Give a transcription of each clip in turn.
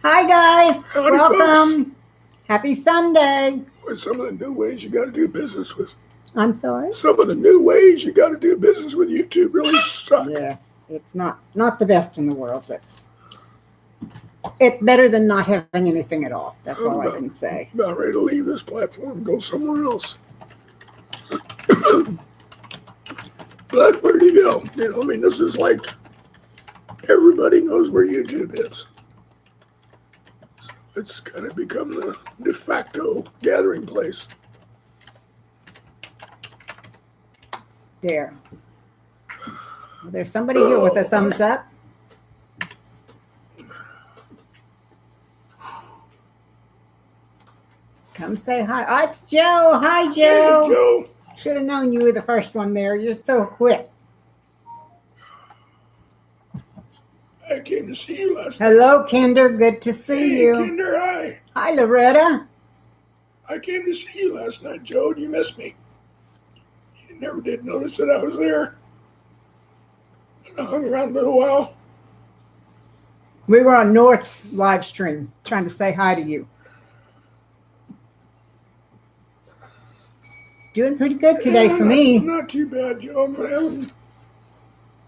Hi, guys. Howdy, Welcome. folks. Happy Sunday. Boy, some of the new ways you got to do business with. I'm sorry. Some of the new ways you got to do business with YouTube really suck. Yeah, it's not the best in the world, but it's better than not having anything at all. That's all I can say. About ready to leave this platform and go somewhere else. But where'd he go? This is like everybody knows where YouTube is. So it's kind of become the de facto gathering place. There. There's somebody here with a thumbs up. Come say hi. Oh, it's Joe. Hi, Joe. Hey, Joe. Should have known you were the first one there. You're so quick. I came to see you last night. Hello, Kinder. Good to see you. Kinder, hi. Hi, Loretta. I came to see you last night, Joe. You missed me. You never did notice that I was there. I hung around a little while. We were on North's live stream trying to say hi to you. Doing pretty good today for me. Not too bad, Joe. I'm having a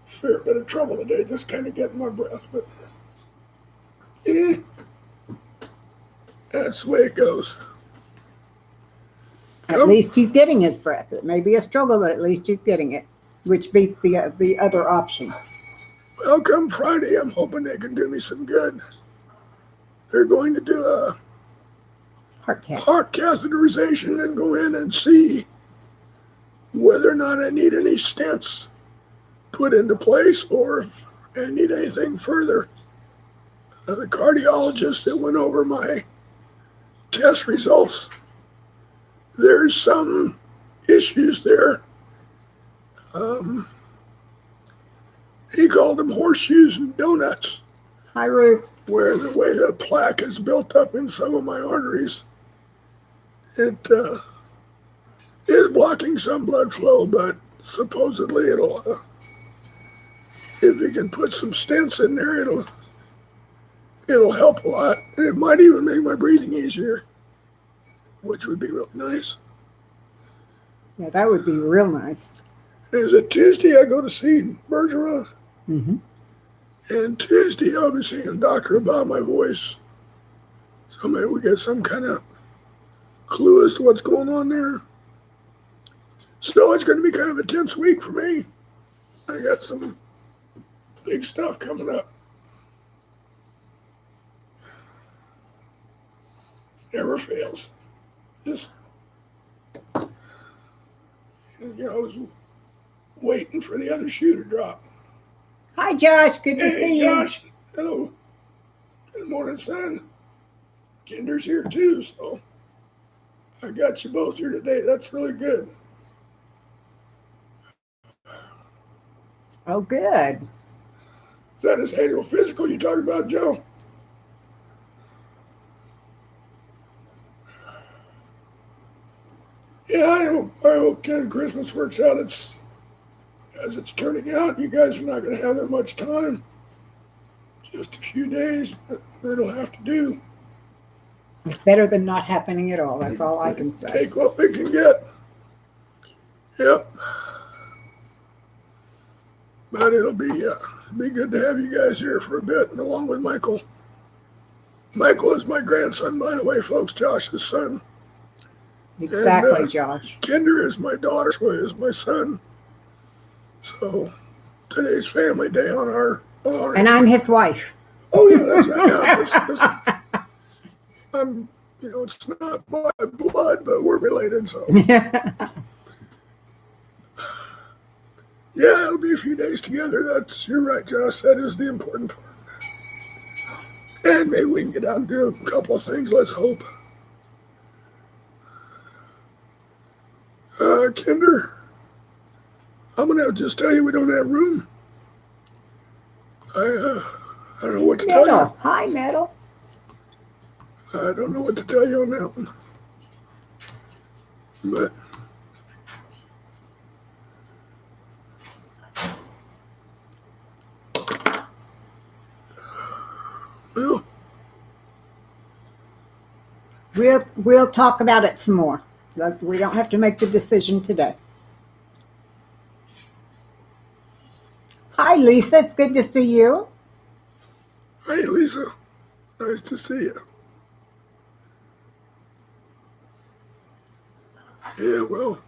fair bit of trouble today, just kind of getting my breath. But that's the way it goes. At least he's getting his breath. It may be a struggle, but at least he's getting it, which beats the other option. Well, come Friday, I'm hoping they can do me some good. They're going to do a heart catheterization and go in and see whether or not I need any stents put into place or if I need anything further. The cardiologist that went over my test results, there's some issues there. He called them horseshoes and donuts. Hi, Ruth. Where the way the plaque is built up in some of my arteries, it is blocking some blood flow, but supposedly it'll, if you can put some stents in there, it'll help a lot. And it might even make my breathing easier, which would be really nice. Yeah, that would be real nice. Is it Tuesday I go to see Bergeron? Mm-hmm. And Tuesday I'll be seeing a doctor about my voice. So maybe we get some kind of clue as to what's going on there. So it's going to be kind of a tense week for me. I got some big stuff coming up. Never fails. Just, I was waiting for the other shoe to drop. Hi, Josh. Good to see you. Hey, Josh. Hello. Good morning, son. Kinder's here too, so I got you both here today. That's really good. Oh, good. Is that his annual physical you talking about, Joe? Yeah, I hope kind of Christmas works out. As it's turning out, you guys are not going to have that much time. Just a few days, but it'll have to do. It's better than not happening at all. That's all I can say. Take what we can get. Yep. But it'll be good to have you guys here for a bit, and along with Michael. Michael is my grandson, by the way, folks. Josh's son. Exactly, and, Josh. Kinder is my daughter. Troy is my son. So today's family day on our and I'm his wife. Oh yeah, that's right. Yeah, it's not by blood, but we're related, so. Yeah, it'll be a few days together. You're right, Josh. That is the important part. And maybe we can get out and do a couple of things. Let's hope. Kinder, I'm gonna just tell you we don't have room. I don't know what to tell you. Hi, Metal. I don't know what to tell you on that one. But well, We'll talk about it some more. Look, we don't have to make the decision today. Hi, Lisa. It's good to see you. Hey, Lisa. Nice to see you. Yeah, well.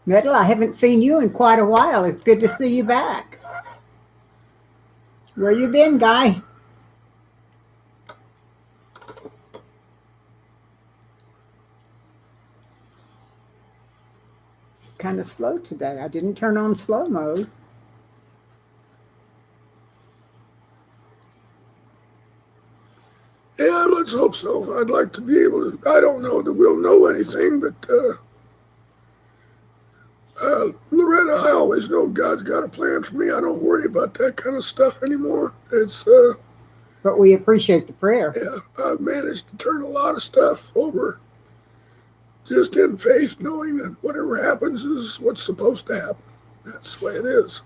Metal, I haven't seen you in quite a while. It's good to see you back. Where you been, Guy? Kind of slow today. I didn't turn on slow mode. Yeah, let's hope so. I'd like to be able to. I don't know that we'll know anything, but Loretta, I always know God's got a plan for me. I don't worry about that kind of stuff anymore. It's But we appreciate the prayer. yeah, I've managed to turn a lot of stuff over just in faith, knowing that whatever happens is what's supposed to happen. That's the way it is.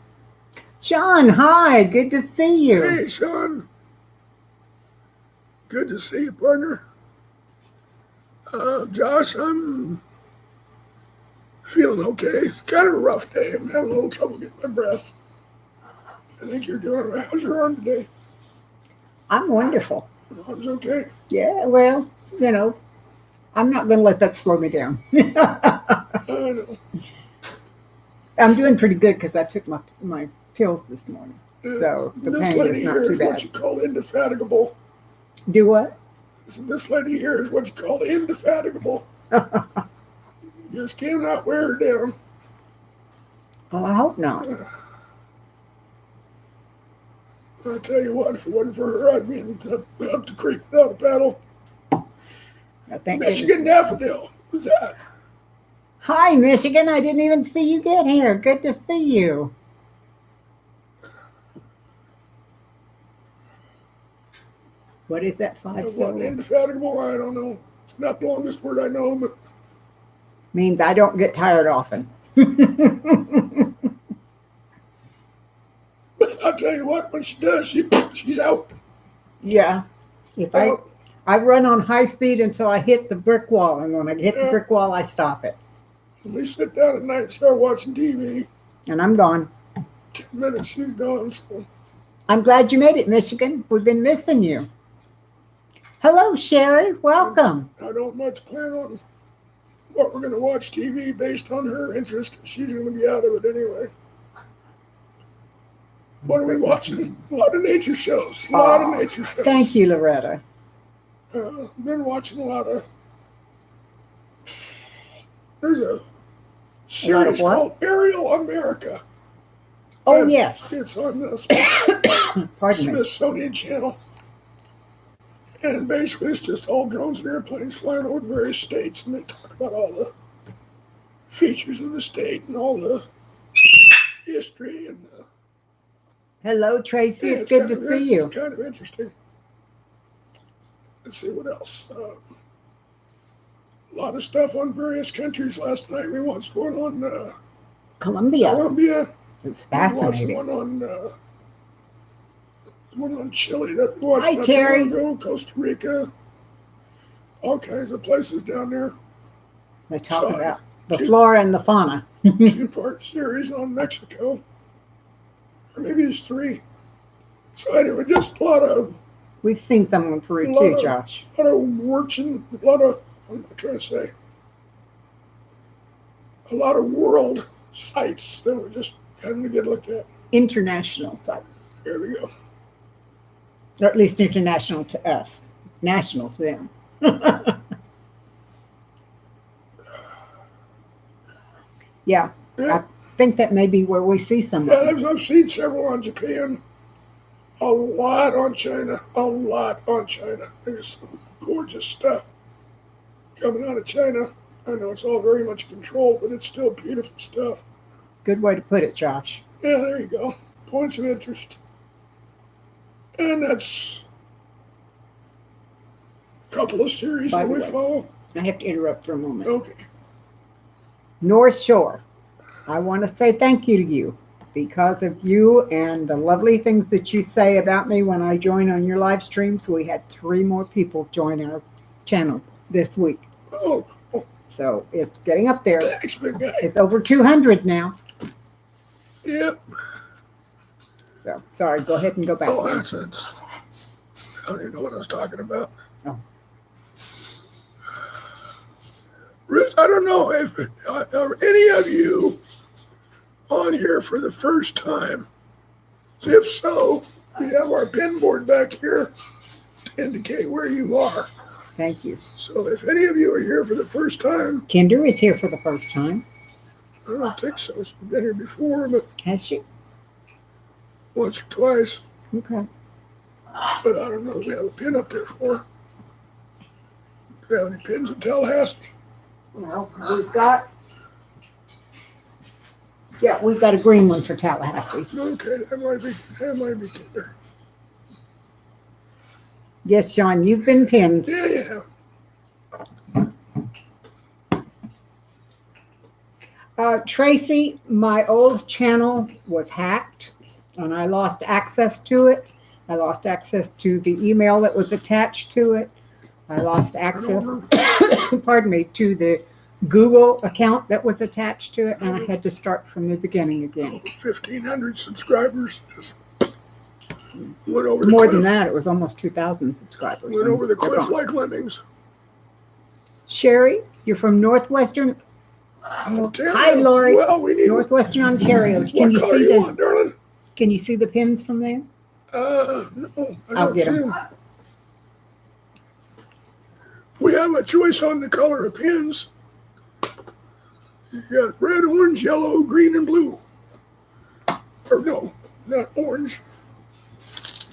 Sean, hi. Good to see you. Hey, Sean. Good to see you, partner. Josh, I'm feeling okay. It's kind of a rough day. I'm having a little trouble getting my breath. I think you're doing all right. How's your arm today? I'm wonderful. Your arm's okay. Yeah, well, you know, I'm not going to let that slow me down. I know. I'm doing pretty good because I took my pills this morning. So the this pain lady is here not too is what bad. you call indefatigable. Do what? This lady here is what you call indefatigable. You just cannot wear her down. Well, I hope not. I tell you what, if it wasn't for her, I'd be up the creek without a paddle. Michigan Daffodil. Who's that? Hi, Michigan. I didn't even see you get here. Good to see you. What is that 5-syllable? Indefatigable? I don't know. It's not the longest word I know, but means I don't get tired often. I'll tell you what, when she does, she's out. Yeah. If I run on high speed until I hit the brick wall, and when I hit the brick wall, I stop it. We sit down at night and start watching TV. And I'm gone. 10 minutes, she's gone. So. I'm glad you made it, Michigan. We've been missing you. Hello, Sherry. Welcome. I don't much plan on what we're going to watch TV based on her interest, because she's going to be out of it anyway. What are we watching? A lot of nature shows. A lot of nature shows. Thank you, Loretta. Been watching a lot of. There's a series called Aerial America. Oh, yes. It's on the Smithsonian Channel. And basically, it's just all drones and airplanes flying over various states, and they talk about all the features of the state and all the history. And hello, Tracy. It's good to see you. It's kind of interesting. Let's see what else. A lot of stuff on various countries. Last night we watched one on Colombia. It's fascinating. We watched one on Chile that we watched not Terry. too long ago, Costa Rica, all kinds of places down there. They talk about the flora and the fauna. 2-part series on Mexico. Or maybe it's 3. So anyway, just a lot of... We've seen some in Peru too, Josh. A lot of watching, a lot of... What am I trying to say? A lot of world sites that were just kind of get looked at. International sites. There we go. Or at least international to us. National to them. Yeah. I think that may be where we see some of them. I've seen several on Japan. A lot on China. A lot on China. There's some gorgeous stuff coming out of China. I know it's all very much controlled, but it's still beautiful stuff. Good way to put it, Josh. Yeah, there you go. Points of interest. And that's a couple of series that we follow. I have to interrupt for a moment. Okay. North Shore. I want to say thank you to you. because of you and the lovely things that you say about me when I join on your live streams, we had 3 more people join our channel this week. Oh, cool. So it's getting up there. Thanks, big guy. It's over 200 now. Yep. So sorry, go ahead and go back. Oh, that's it. I don't even know what I was talking about. Oh. Ruth, I don't know if are any of you on here for the first time. If so, we have our pin board back here to indicate where you are. Thank you. So if any of you are here for the first time, Kinder is here for the first time. I don't think so. She's been here before, but Has she? once or twice. Okay. But I don't know if we have a pin up there for her. Do we have any pins in Tallahassee? Well, we've got a green one for Tallahassee. Okay, that might be Kinder. Yes, Sean, you've been pinned. Yeah. Tracy, my old channel was hacked and I lost access to it. I lost access to the email that was attached to it. I lost access, pardon me, to the Google account that was attached to it, and I had to start from the beginning again. 1,500 subscribers. Just went over the More cliff. than that, it was almost 2,000 subscribers. Went over the They're cliff gone. like lemmings. Sherry, you're from Northwestern. Ontario. Hi, Lori. Well, we need Northwestern Ontario. what Can you color see you want, the? darling? Can you see the pins from there? No, I I'll don't get see 'em. them. We have a choice on the color of pins. You got red, orange, yellow, green, and blue. Or no, not orange.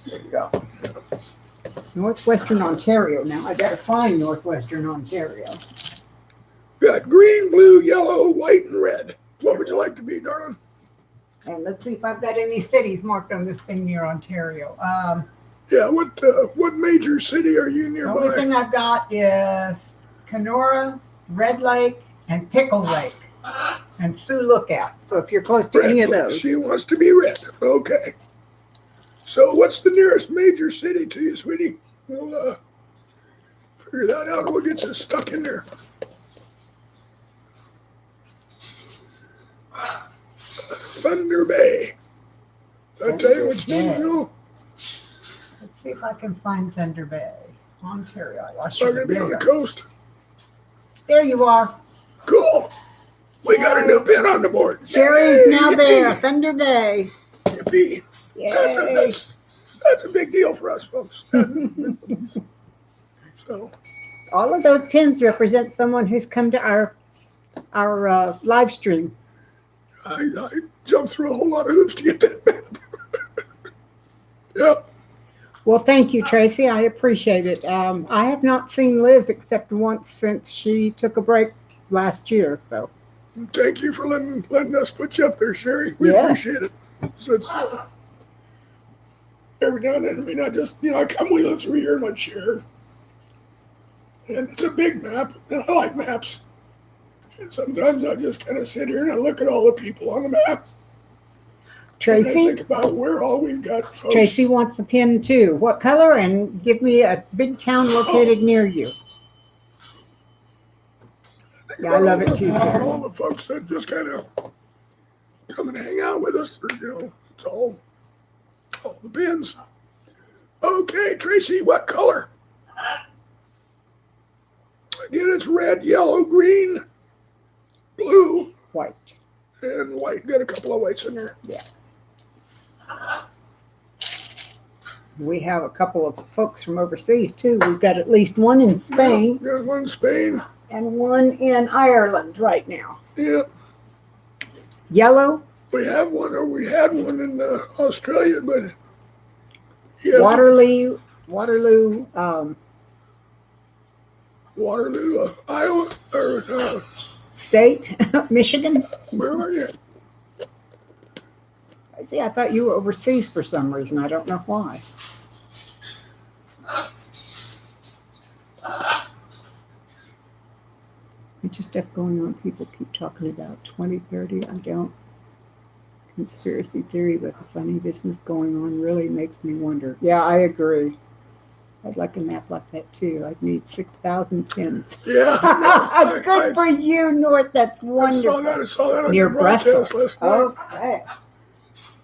There you go. Northwestern Ontario. Now I gotta find Northwestern Ontario. Got green, blue, yellow, white, and red. What would you like to be, darling? And let's see if I've got any cities marked on this thing near Ontario. Yeah, what major city are you The only nearby? thing I've got is Kenora, Red Lake, and Pickle Lake, and Sioux Lookout. So if you're close to any of those, She wants to be red. Okay. So what's the nearest major city to you, sweetie? We'll figure that out. We'll get you stuck in there. Thunder Bay. Did I tell you which name you know? let's see if I can find Thunder Bay, Ontario. I lost We're you. going to be There on you the go. coast. There you are. Cool. We got a new pin on the board. Sherry's now Yay! there. Thunder Bay. Yippee. Yay. That's a big deal for us, folks. So, All of those pins represent someone who's come to our live stream. I jumped through a whole lot of hoops to get that map. Yep. Well, thank you, Tracy. I appreciate it. I have not seen Liz except once since she took a break last year. So Thank you for letting us put you up there, Sherry. We Yeah. appreciate it. So it's every now and then, I mean, I just, I come wheeling through here in my chair. And it's a big map, and I like maps. And sometimes I just kind of sit here and I look at all the people on the map. And I Tracy, think about where all we've got folks. Tracy wants a pin too. What color? And give me a big town located near you. Yeah, I love it too, Terry. All the folks that just kind of come and hang out with us, or, it's all the pins. Okay, Tracy, what color? Again, it's red, yellow, green, blue, White. and white. Got a couple of whites in there. Yeah. We have a couple of folks from overseas too. We've got at least one in Spain Yeah, there's one in Spain. and one in Ireland right now. Yeah, Yellow, we have one, or we had one in Australia, but yeah, Waterloo, Waterloo, Iowa, or State, Michigan. where are you? I see. I thought you were overseas for some reason. I don't know why. There's just stuff going on. People keep talking about 2030. I don't Conspiracy theory with the funny business going on really makes me wonder. Yeah, I agree. I'd like a map like that too. I'd need 6,000 pins. Yeah. Good for you, North. That's wonderful. I saw that on Near your broadcast Brussels. last night. Okay.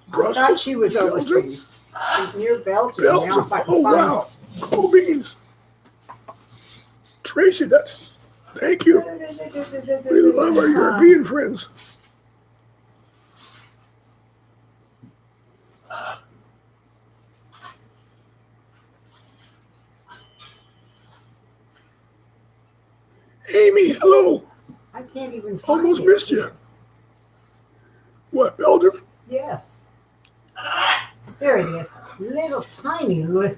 Brussels? I thought she was Belgium? overseas. She's near Belgium. Belgium. Now if I can Oh, find wow. Cool beans. Tracy, thank you. We love our European friends. Amy, hello. I can't even find Almost it. missed you. What, Belgium? Yes. There it is. Little tiny. Yeah,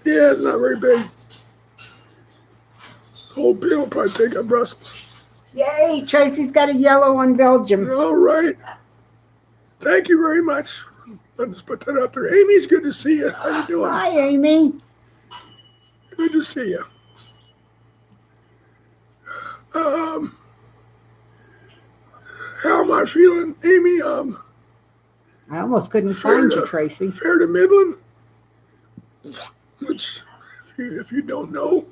it's not very big. Whole bill will probably take up Brussels. Yay, Tracy's got a yellow on Belgium. All right. Thank you very much. Let's just put that up there. Amy, it's good to see you. How you doing? Hi, Amy. Good to see you. How am I feeling, Amy? I almost couldn't find you, Tracy. Fair to Midland, which, if you don't know,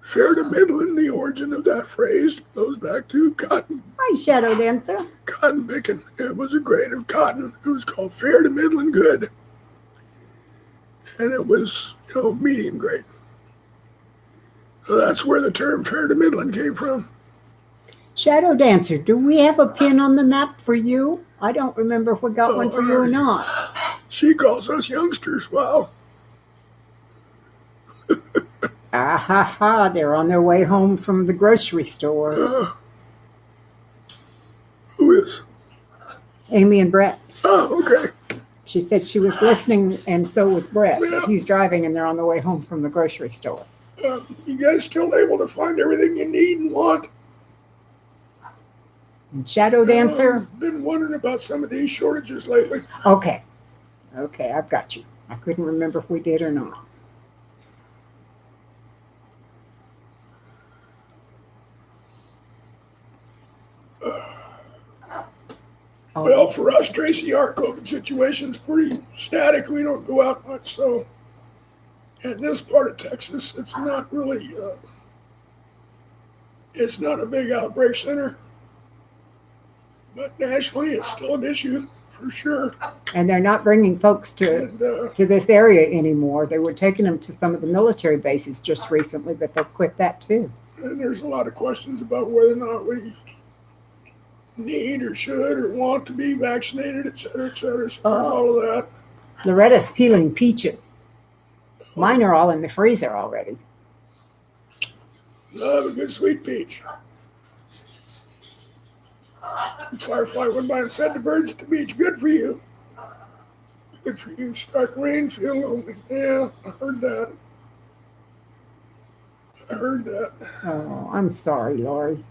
fair to Midland, the origin of that phrase goes back to cotton. Hi, Shadow Dancer. Cotton picking. It was a grade of cotton. It was called fair to Midland good. And it was, medium grade. So that's where the term fair to Midland came from. Shadow Dancer, do we have a pin on the map for you? I don't remember if we got one for you or not. She calls us youngsters. Wow. Ah ha ha, they're on their way home from the grocery store. Who is? Amy and Brett. Oh, okay. She said she was listening, and so was Brett. Yeah. He's driving, and they're on the way home from the grocery store. You guys still able to find everything you need and want? And Shadow Dancer? Been wondering about some of these shortages lately. Okay, I've got you. I couldn't remember if we did or not. Well, for us, Tracy, our COVID situation's pretty static. We don't go out much, so in this part of Texas, it's not really, it's not a big outbreak center. But nationally, it's still an issue, for sure. And they're not bringing folks to this area anymore. They were taking them to some of the military bases just recently, but they've quit that too. And there's a lot of questions about whether or not we need or should or want to be vaccinated, et cetera, so all of that. Loretta's peeling peaches. Mine are all in the freezer already. Love a good sweet peach. Firefly went by and fed the birds at the beach. Good for you. Good for you. Start rain, feel lonely. Yeah, I heard that. Oh, I'm sorry, Lori.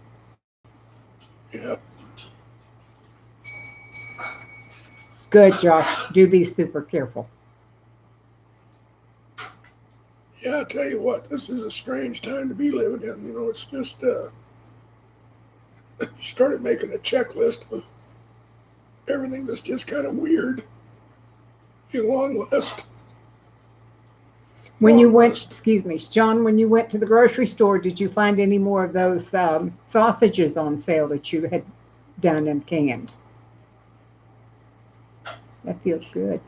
Yeah. Good, Josh. Do be super careful. Yeah, I tell you what, this is a strange time to be living in. It's just, started making a checklist of everything that's just kind of weird. A long list. When you went, excuse me, John, when you went to the grocery store, did you find any more of those sausages on sale that you had done and canned? That feels good.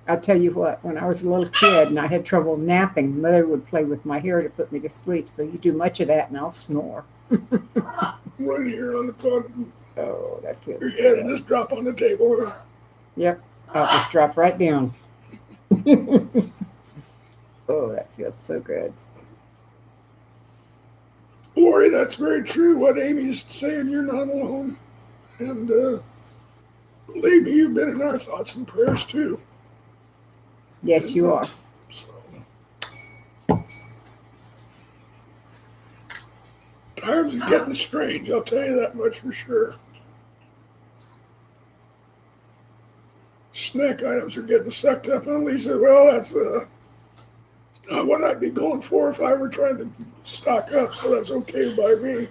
I'll tell you what, when I was a little kid and I had trouble napping, Mother would play with my hair to put me to sleep. So you do much of that and I'll snore. Right here on the bottom. Oh, that feels your good. head just drop on the table. Yep, I'll just drop right down. Oh, that feels so good. Lori, that's very true. What Amy's saying, you're not alone. And believe me, you've been in our thoughts and prayers too. Yes, you are. So, times are getting strange, I'll tell you that much for sure. Snack items are getting sucked up on Lisa. Well, that's what I'd be going for if I were trying to stock up, so that's okay by me.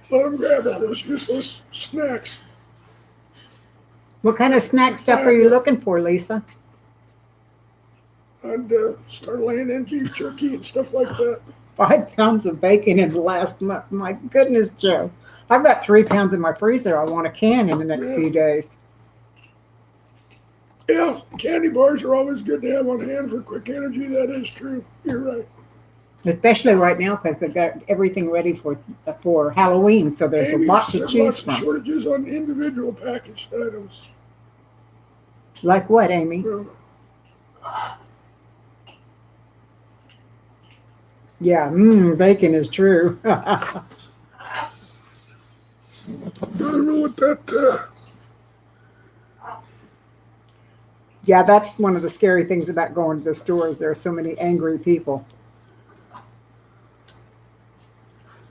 Let them grab all those useless snacks. What kind of snack stuff are you looking for, Lisa? I'd start laying in beef jerky and stuff like that. 5 pounds of bacon in the last month. My goodness, Joe. I've got 3 pounds in my freezer. I want a can in the next few days. Yeah, candy bars are always good to have on hand for quick energy. That is true. You're right. Especially right now because they've got everything ready for Halloween, so there's Amy, a lot to choose lots from. of shortages on individual packaged items. Like what, Amy? Yeah, bacon is true. I don't know what that... Yeah, that's one of the scary things about going to the stores. There are so many angry people.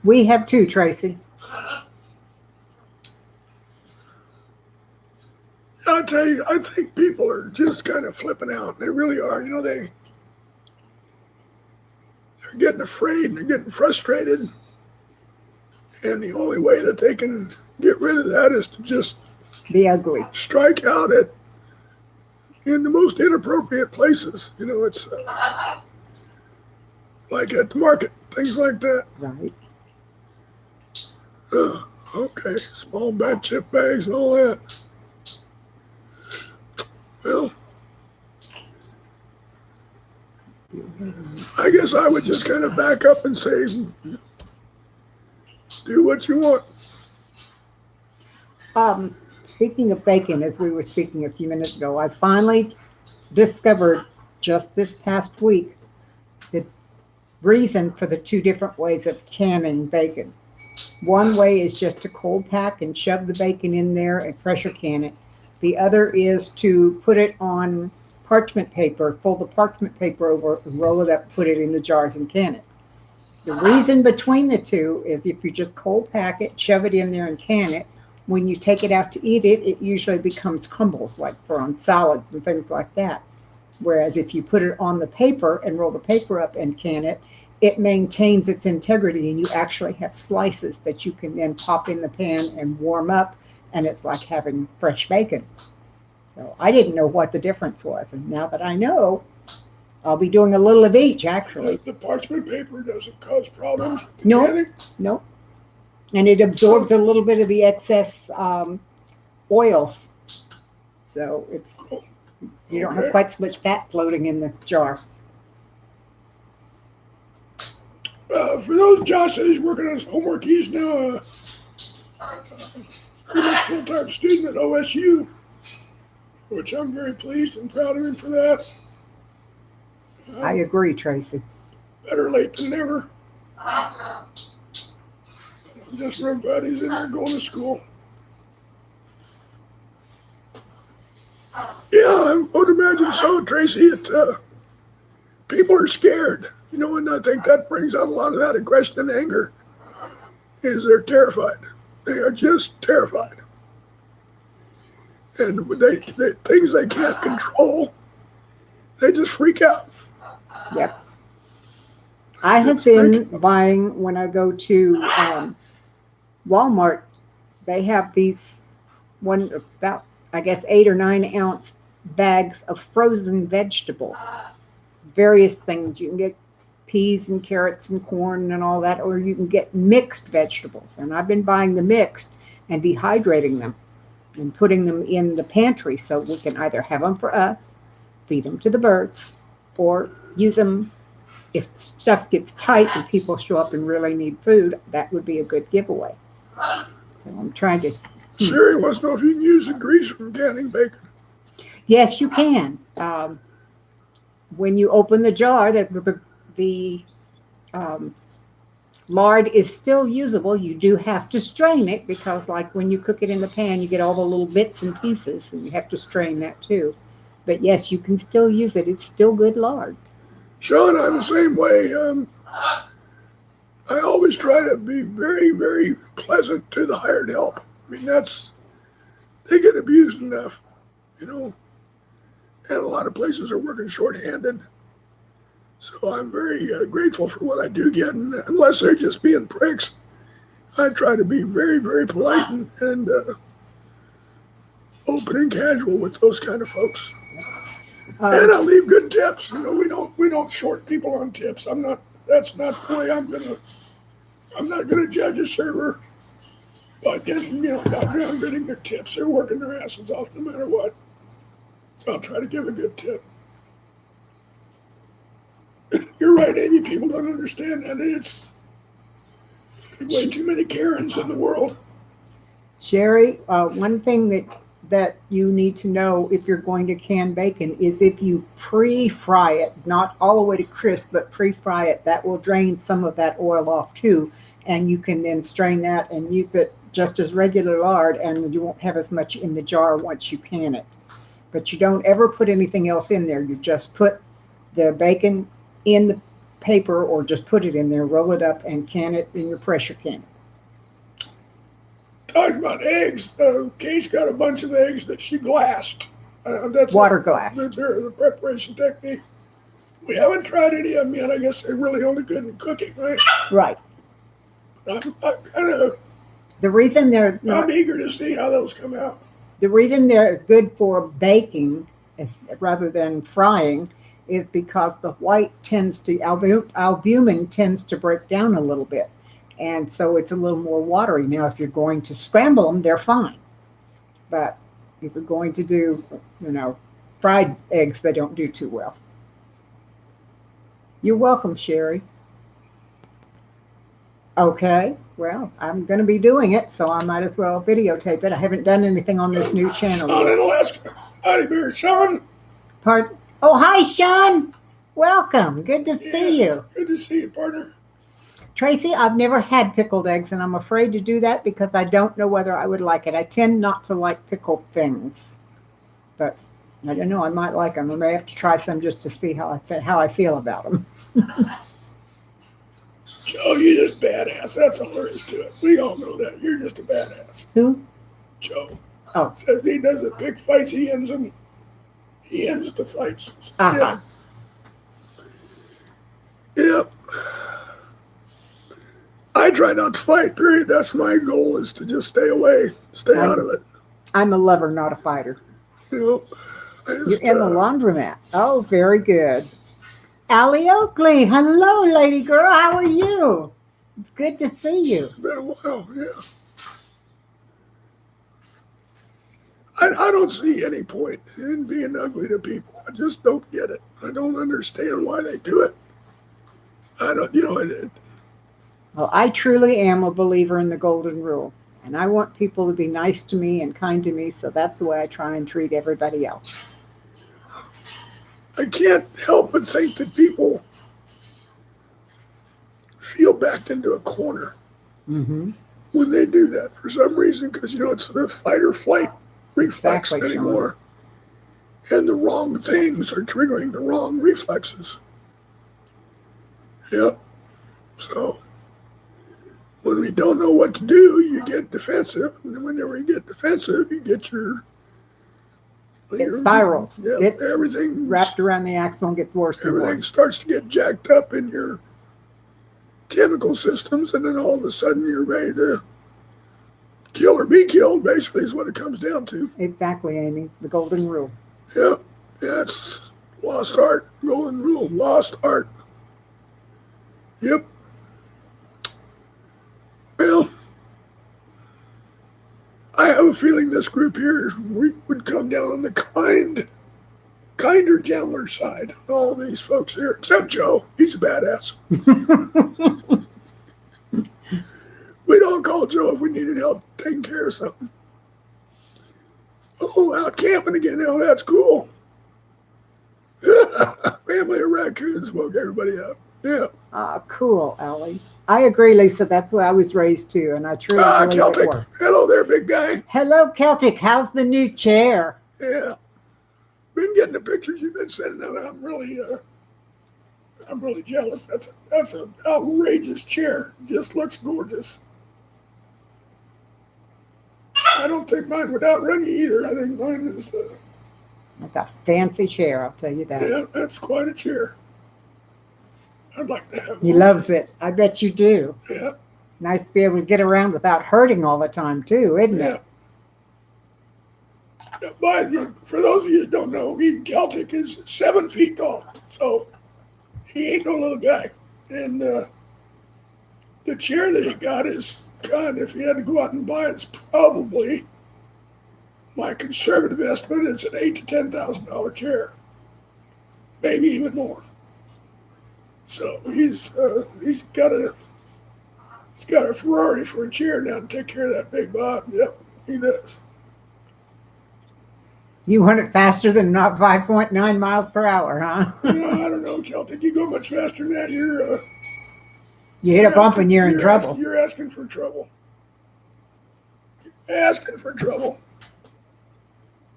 We have two, Tracy. I'll tell you, I think people are just kind of flipping out. They really are. You know, they're getting afraid and they're getting frustrated. And the only way that they can get rid of that is to just be ugly. Strike out in the most inappropriate places. You know, it's like at the market, things like that. Right. Okay, small bag chip bags and all that. Well, I guess I would just kind of back up and say, do what you want. Speaking of bacon, as we were speaking a few minutes ago, I finally discovered just this past week the reason for the two different ways of canning bacon. One way is just to cold pack and shove the bacon in there and pressure can it. The other is to put it on parchment paper, fold the parchment paper over, and roll it up, put it in the jars and can it. The reason between the two is if you just cold pack it, shove it in there and can it, when you take it out to eat it, it usually becomes crumbles, like for on salads and things like that. Whereas if you put it on the paper and roll the paper up and can it, it maintains its integrity and you actually have slices that you can then pop in the pan and warm up, and it's like having fresh bacon. So I didn't know what the difference was, and now that I know, I'll be doing a little of each, actually. The parchment paper doesn't cause problems? No, no. And it absorbs a little bit of the excess oils. So you don't have quite so much fat floating in the jar. For those, Josh said he's working on his homework. He's now a full-time student at OSU, which I'm very pleased and proud of him for that. I agree, Tracy. Better late than never. I'm just real glad he's in there going to school. Yeah, I would imagine so, Tracy. People are scared, you know, and I think that brings out a lot of that aggression and anger. Is they're terrified. They are just terrified, and they things they can't control, they just freak out. Yep. I have been buying, when I go to Walmart, they have these about, I guess, 8 or 9 ounce bags of frozen vegetables. Various things. You can get peas and carrots and corn and all that, or you can get mixed vegetables. And I've been buying the mixed and dehydrating them and putting them in the pantry so we can either have them for us, feed them to the birds, or use them if stuff gets tight and people show up and really need food. That would be a good giveaway. So I'm trying to... Sherry wants to know if you can use the grease from canning bacon. Yes, you can. When you open the jar, the lard is still usable. You do have to strain it because, like, when you cook it in the pan, you get all the little bits and pieces, and you have to strain that too. But yes, you can still use it. It's still good lard. Sean, I'm the same way. I always try to be very, very pleasant to the hired help. I mean, they get abused enough, you know, and a lot of places are working shorthanded. So I'm very grateful for what I do get, and unless they're just being pricks, I try to be very, very polite and open and casual with those kind of folks. And I leave good tips. You know, we don't short people on tips. That's not the way I'm not gonna judge a server by getting, by getting their tips. They're working their asses off no matter what. So I'll try to give a good tip. You're right, Amy. People don't understand that. It's way too many Karens in the world. Sherry, one thing that you need to know if you're going to can bacon is if you pre-fry it, not all the way to crisp, but pre-fry it, that will drain some of that oil off too. And you can then strain that and use it just as regular lard, and you won't have as much in the jar once you can it. But you don't ever put anything else in there. You just put the bacon in the paper, or just put it in there, roll it up, and can it in your pressure canner. Talking about eggs, Kate's got a bunch of eggs that she glassed. That's Water glassed. They're the preparation technique. We haven't tried any of them yet. I guess they're really only good in cooking, right? Right. I'm kind of. The reason I'm eager to see how those come out. The reason they're good for baking rather than frying is because the white albumin tends to break down a little bit. And so it's a little more watery. Now, if you're going to scramble them, they're fine. But if you're going to do, fried eggs, they don't do too well. You're welcome, Sherry. Okay, well, I'm going to be doing it, so I might as well videotape it. I haven't done anything on this new channel Sean yet. in Alaska. Howdy, bear, Sean. Pardon? Oh, hi, Sean. Welcome. Good to see you. Good to see you, partner. Tracy, I've never had pickled eggs, and I'm afraid to do that because I don't know whether I would like it. I tend not to like pickled things, but I don't know. I might like them. I may have to try some just to see how I feel about them. Joe, you're just badass. That's all there is to it. We all know that. You're just a badass. Who? Joe. Oh. Says he doesn't pick fights, he ends them. He ends the fights. Uh-huh. Yep. I try not to fight, period. That's my goal, is to just stay away, stay out of it. I'm a lover, not a fighter. You're in the laundromat. Oh, very good. Allie Oakley. Hello, lady girl. How are you? Good to see you. It's been a while, yeah. I don't see any point in being ugly to people. I just don't get it. I don't understand why they do it. I don't, Well, I truly am a believer in the golden rule. And I want people to be nice to me and kind to me, so that's the way I try and treat everybody else. I can't help but think that people feel backed into a corner when they do that for some reason, because, it's the fight or flight reflex anymore. And the wrong things are triggering the wrong reflexes. Yep. So when we don't know what to do, you get defensive. And whenever you get defensive, you get it spirals. Yeah, it's everything wrapped around the axle and gets worse and worse. Everything starts to get jacked up in your chemical systems, and then all of a sudden you're ready to kill or be killed, basically, is what it comes down to. Exactly, Amy. The golden rule. Yeah. It's lost art. Golden rule. Lost art. Yep. Well, I have a feeling this group here would come down on the kinder, gentler side. All these folks here, except Joe. He's a badass. We'd all call Joe if we needed help taking care of something. Oh, out camping again. Oh, that's cool. Family of raccoons woke everybody up. Yeah. Cool, Allie. I agree, Lisa. That's where I was raised too, and I truly believe Celtic. it works. Hello there, big guy. Hello, Celtic. How's the new chair? Yeah. Been getting the pictures you've been sending out. I'm really jealous. That's an outrageous chair. It just looks gorgeous. I don't think mine would outrun you either. I think mine is. That's a fancy chair, I'll tell you that. Yeah, that's quite a chair. I'd like to have He one. loves it. I bet you do. Yeah. Nice to be able to get around without hurting all the time, too, isn't Yeah. it? But for those of you that don't know, Celtic is 7 feet tall, so he ain't no little guy. And the chair that he got is, God, if he had to go out and buy it, it's probably, my conservative estimate, it's an $8,000 to $10,000 chair, maybe even more. So he's got a Ferrari for a chair now to take care of that big Bob. Yep, he does. You want it faster than not 5.9 miles per hour, huh? I don't know, Celtic. You go much faster than that, You hit a bump and you're in trouble. You're asking for trouble. Asking for trouble.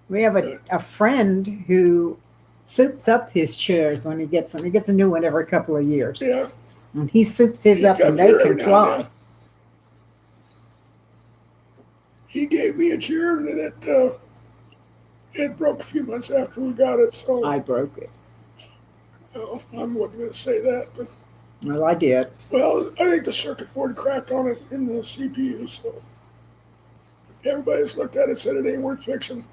We have a friend who soups up his chairs when he gets them. He gets a new one every couple of years. Yeah. And he soups his up and they can fly. He gave me a chair and then it broke a few months after we got it. So I broke it. Well, I wasn't going to say that, but. Well, I did. Well, I think the circuit board cracked on it in the CPU, so everybody's looked at it said it ain't worth fixing.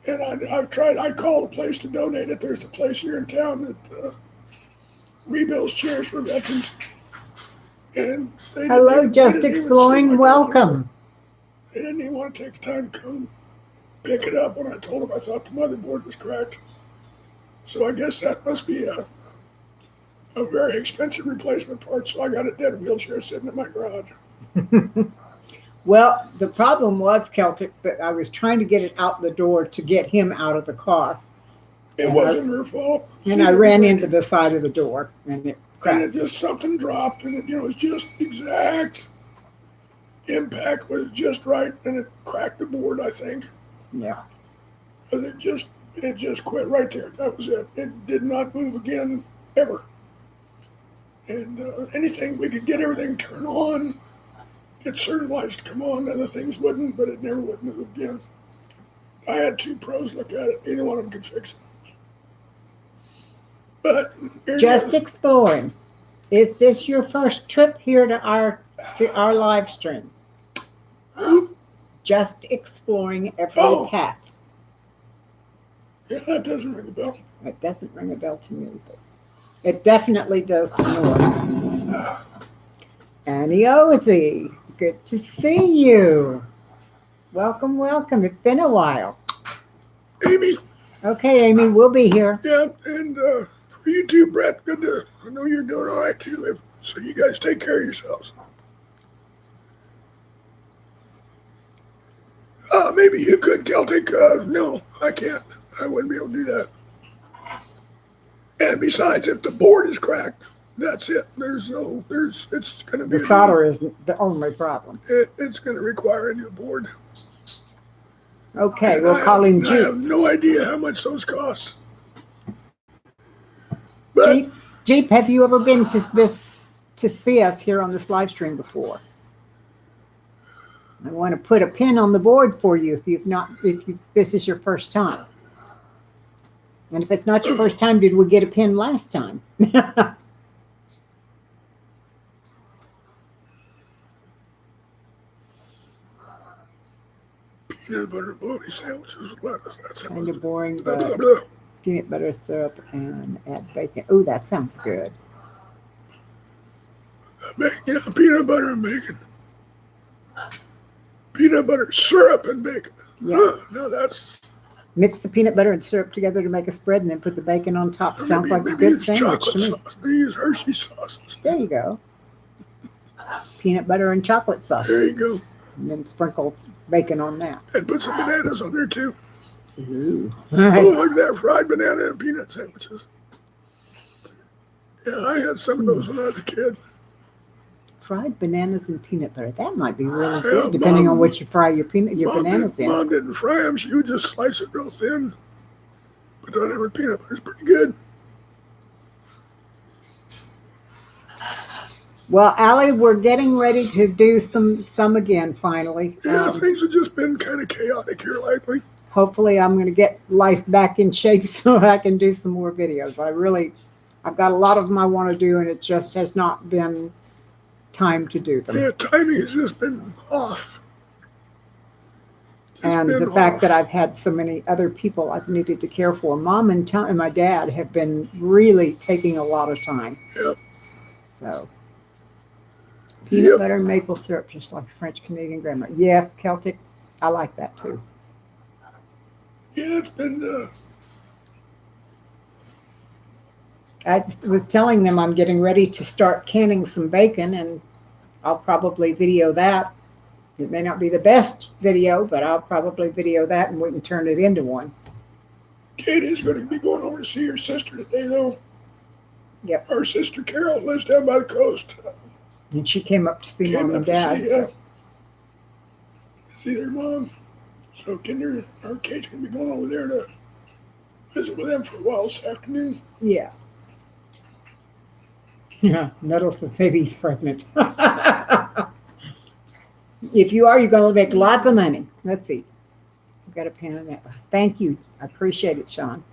And I've tried. I called a place to donate it. There's a place here in town that rebuilds chairs for veterans. And hello, Just Exploring. Welcome. They didn't even want to take the time to come pick it up when I told them I thought the motherboard was cracked. So I guess that must be a very expensive replacement part. So I got a dead wheelchair sitting in my garage. Well, the problem was, Celtic, that I was trying to get it out the door to get him out of the car. It wasn't her fault. And I ran into the side of the door and it cracked. And it just, something dropped and it was just exact impact was just right and it cracked the board, I think. Yeah. But it just quit right there. That was it. It did not move again, ever. And anything, we could get everything turned on, get certain lights to come on, other things wouldn't, but it never would move again. I had 2 pros look at it. Neither one of them could fix it. But Just Exploring. Is this your first trip here to our live stream? Just Exploring Every Path. Yeah, that doesn't ring a bell. It doesn't ring a bell to me, but it definitely does to Nora. Annie Ozzy, good to see you. Welcome, welcome. It's been a while. Amy. Okay, Amy, we'll be here. Yeah, and for you too, Brett, good to, I know you're doing all right too, so you guys take care of yourselves. Maybe you could, Celtic. No, I can't. I wouldn't be able to do that. And besides, if the board is cracked, that's it. It's going to be. The solder isn't the only problem. It's going to require a new board. Okay, and we'll call him Jeep. I have no idea how much those cost. But, Jeep, have you ever been to see us here on this live stream before? I want to put a pin on the board for you if this is your first time. And if it's not your first time, did we get a pin last time? Peanut butter bologna sandwiches with lettuce. That sounds kind of boring, but blah, blah, blah. Peanut butter syrup and add bacon. Oh, that sounds good. Yeah, peanut butter and bacon. Peanut butter, syrup, and bacon. Yeah. No, that's... Mix the peanut butter and syrup together to make a spread and then put the bacon on top. Sounds like a good sandwich to me. Sauce. They use Hershey sauce. There you go. Peanut butter and chocolate sauce. There you go. And then sprinkle bacon on that. And put some bananas on there too. Ooh. Oh, look at that, fried banana and peanut sandwiches. Yeah, I had some of those when I was a kid. Fried bananas and peanut butter. That might be really good, depending on what you fry your bananas in. Mom didn't fry them. She would just slice it real thin. Put on it with peanut butter. It's pretty good. Well, Allie, we're getting ready to do some again, finally. Yeah, things have just been kind of chaotic here lately. I've got a lot of them I want to do, and it just has not been time to do them. Yeah, timing has just been off. And the fact that I've had so many other people I've needed to care for. Mom and my dad have been really taking a lot of time. Yep. So, peanut butter and maple syrup, just like French Canadian grandma. Yes, Celtic. I like that too. Yeah, it's been. I was telling them I'm getting ready to start canning some bacon, and I'll probably video that. It may not be the best video, but I'll probably video that, and we can turn it into one. Katie's going to be going over to see her sister today, though. Yep. Our sister Carol lives down by the coast. And she came up to see Mom and Dad. See their mom. So our Kate's going to be going over there to visit with them for a while this afternoon. Yeah. Yeah, Metal says maybe he's pregnant. If you are, you're going to make lots of money. Let's see. I've got a pen on that. Thank you. I appreciate it, Sean.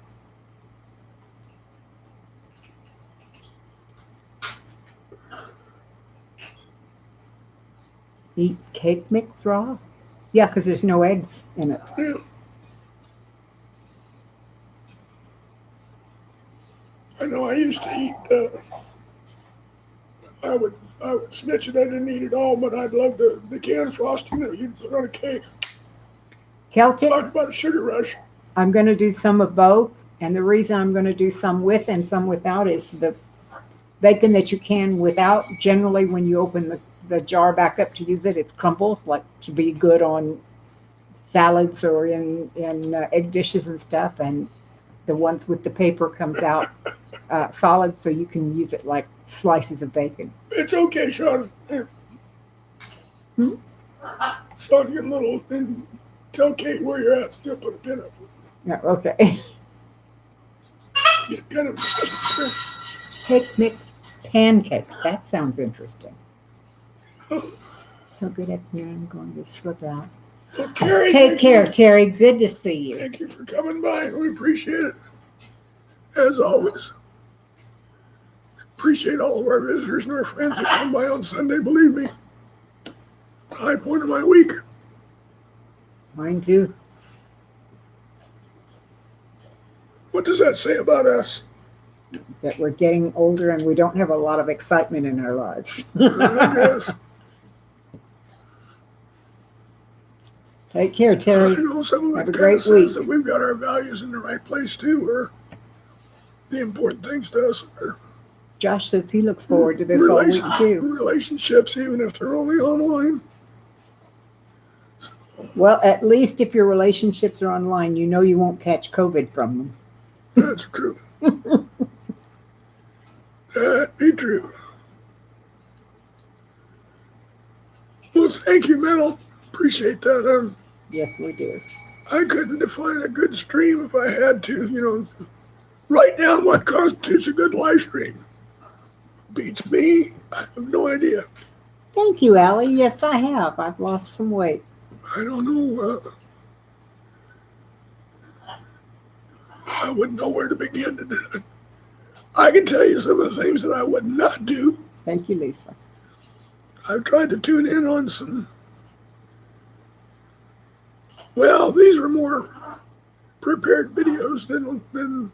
Eat cake mix raw? Yeah, because there's no eggs in it. Yeah. I know I used to eat, I would snitch it. I didn't eat it all, but I'd love the canned frosting that you'd put on a cake. Celtic? Talk about a sugar rush. I'm going to do some of both. And the reason I'm going to do some with and some without is the bacon that you can without, generally when you open the jar back up to use it, it crumbles, like to be good on salads or in egg dishes and stuff. And the ones with the paper comes out solid, so you can use it like slices of bacon. It's okay, Sean. Start getting little and tell Kate where you're at. Still put a pin up. Yeah, okay. Get kind of Cake mix pancake. That sounds interesting. So good afternoon. I'm going to slip out. Well, Terry, take care, Terry. Good to see you. Thank you for coming by. We appreciate it. As always. Appreciate all of our visitors and our friends that come by on Sunday. Believe me. High point of my week. Mine too. What does that say about us? That we're getting older and we don't have a lot of excitement in our lives. I guess. Take care, Terry. I know some of have it a kind great of says week. that we've got our values in the right place too, where the important things to us are Josh says he looks forward to this all week too. Relationships, even if they're only online. Well, at least if your relationships are online, you know you won't catch COVID from them. That's true. That'd be true. Well, thank you, Metal. Appreciate that. Yes, we do. I couldn't define a good stream if I had to, write down what constitutes a good live stream. Beats me. I have no idea. Thank you, Allie. Yes, I have. I've lost some weight. I don't know. I wouldn't know where to begin to do it. I can tell you some of the things that I would not do. Thank you, Lisa. I've tried to tune in on some. Well, these are more prepared videos than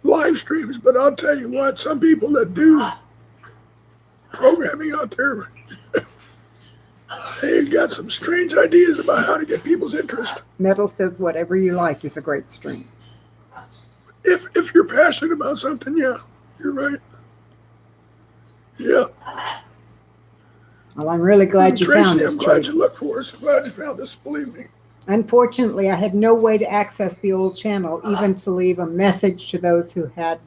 live streams, but I'll tell you what, some people that do programming out there, they've got some strange ideas about how to get people's interest. Metal says whatever you like is a great stream. If you're passionate about something, yeah, you're right. Yeah. Well, I'm really glad you found this, I'm glad Tracy. you looked for us. I'm glad you found us, believe me. Unfortunately, I had no way to access the old channel, even to leave a message to those who had